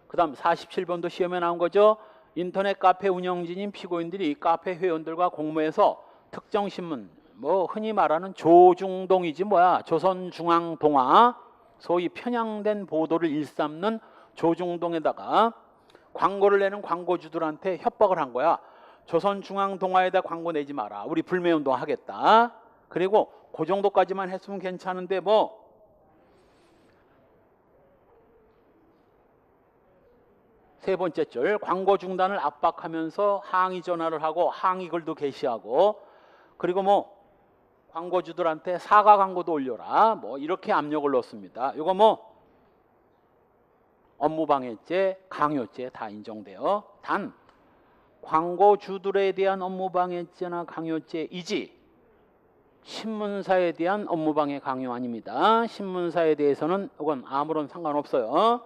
그 다음 47번도 시험에 나온 거죠. 인터넷 카페 운영진인 피고인들이 카페 회원들과 공모해서 특정 신문 뭐 흔히 말하는 조중동이지 뭐야. 조선중앙동화 소위 편향된 보도를 일삼는 조중동에다가 광고를 내는 광고주들한테 협박을 한 거야. 조선중앙동화에다 광고 내지 마라. 우리 불매운동 하겠다. 그리고 그 정도까지만 했으면 괜찮은데 뭐 세 번째 줄 광고 중단을 압박하면서 항의 전화를 하고 항의 글도 게시하고 그리고 뭐 광고주들한테 사과 광고도 올려라. 뭐 이렇게 압력을 넣습니다. 이거 뭐 업무방해죄, 강요죄 다 인정돼요. 단 광고주들에 대한 업무방해죄나 강요죄이지 신문사에 대한 업무방해 강요 아닙니다. 신문사에 대해서는 이건 아무런 상관없어요.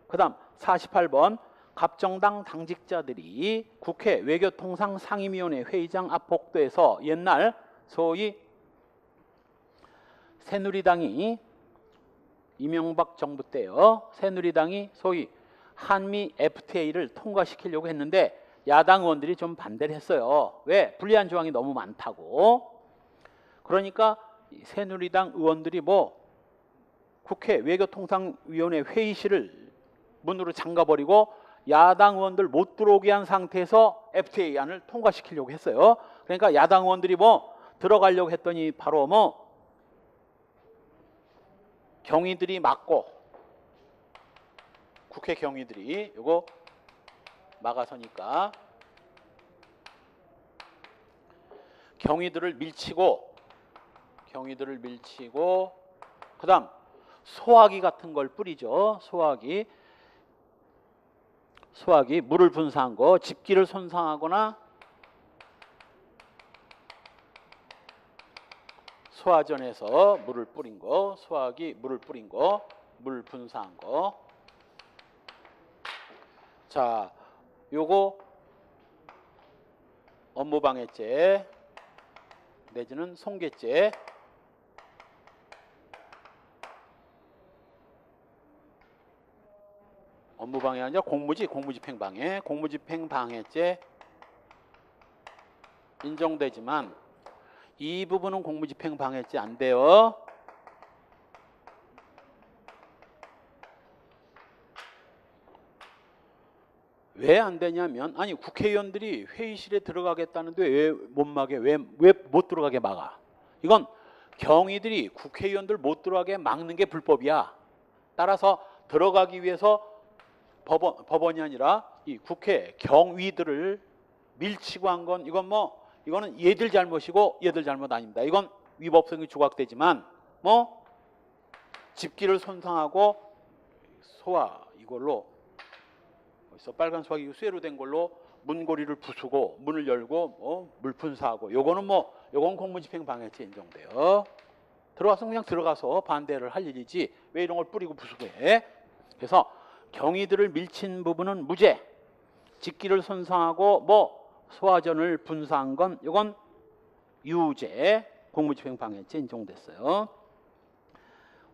그 다음 48번 갑정당 당직자들이 국회 외교통상 상임위원회 회의장 앞 복도에서 옛날 소위 새누리당이 이명박 정부 때요. 새누리당이 소위 한미 FTA를 통과시키려고 했는데 야당 의원들이 좀 반대를 했어요. 왜? 불리한 조항이 너무 많다고. 그러니까 새누리당 의원들이 뭐 국회 외교통상위원회 회의실을 문으로 잠가버리고 야당 의원들 못 들어오게 한 상태에서 FTA 안을 통과시키려고 했어요. 그러니까 야당 의원들이 뭐 들어가려고 했더니 바로 뭐 경위들이 막고 국회 경위들이 이거 막아서니까 경위들을 밀치고 그 다음 소화기 같은 걸 뿌리죠. 소화기 물을 분사한 거 집기를 손상하거나 소화전에서 물을 뿌린 거 소화기 물을 뿌린 거 물 분사한 거. 자, 요거 업무방해죄 내지는 손괴죄. 업무방해 아니라 공무집행방해. 공무집행방해죄 인정되지만 이 부분은 공무집행방해죄 안 돼요. 왜 안 되냐면 아니 국회의원들이 회의실에 들어가겠다는데 왜 못 막게 왜 못 들어가게 막아? 이건 경위들이 국회의원들 못 들어가게 막는 게 불법이야. 따라서 들어가기 위해서 법원이 아니라 이 국회 경위들을 밀치고 한 건 이거는 얘들 잘못이고 얘들 잘못 아닙니다. 이건 위법성이 조각되지만 집기를 손상하고 소화 이걸로 빨간 소화기 쇠로 된 걸로 문고리를 부수고 문을 열고 물분사하고 요건 공무집행 방해죄 인정돼요. 들어가서 그냥 들어가서 반대를 할 일이지 왜 이런 걸 뿌리고 부수고 해? 그래서 경위들을 밀친 부분은 무죄, 직기를 손상하고 소화전을 분사한 건 이건 유죄, 공무집행 방해죄 인정됐어요.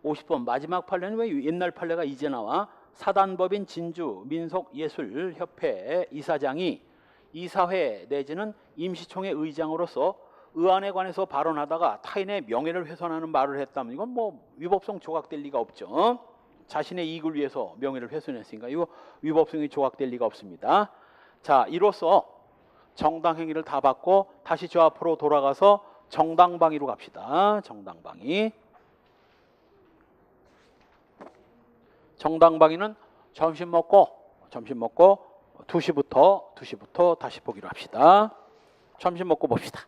50번 마지막 판례는 왜 옛날 판례가 이제 나와? 사단법인 진주 민속예술협회 이사장이 이사회 내지는 임시총회 의장으로서 의안에 관해서 발언하다가 타인의 명예를 훼손하는 말을 했다면 이건 위법성 조각될 리가 없죠. 자신의 이익을 위해서 명예를 훼손했으니까 이거 위법성이 조각될 리가 없습니다. 자, 이로써 정당행위를 다 받고 다시 저 앞으로 돌아가서 정당방위로 갑시다. 정당방위는 점심 먹고 2시부터 다시 보기로 합시다. 점심 먹고 봅시다.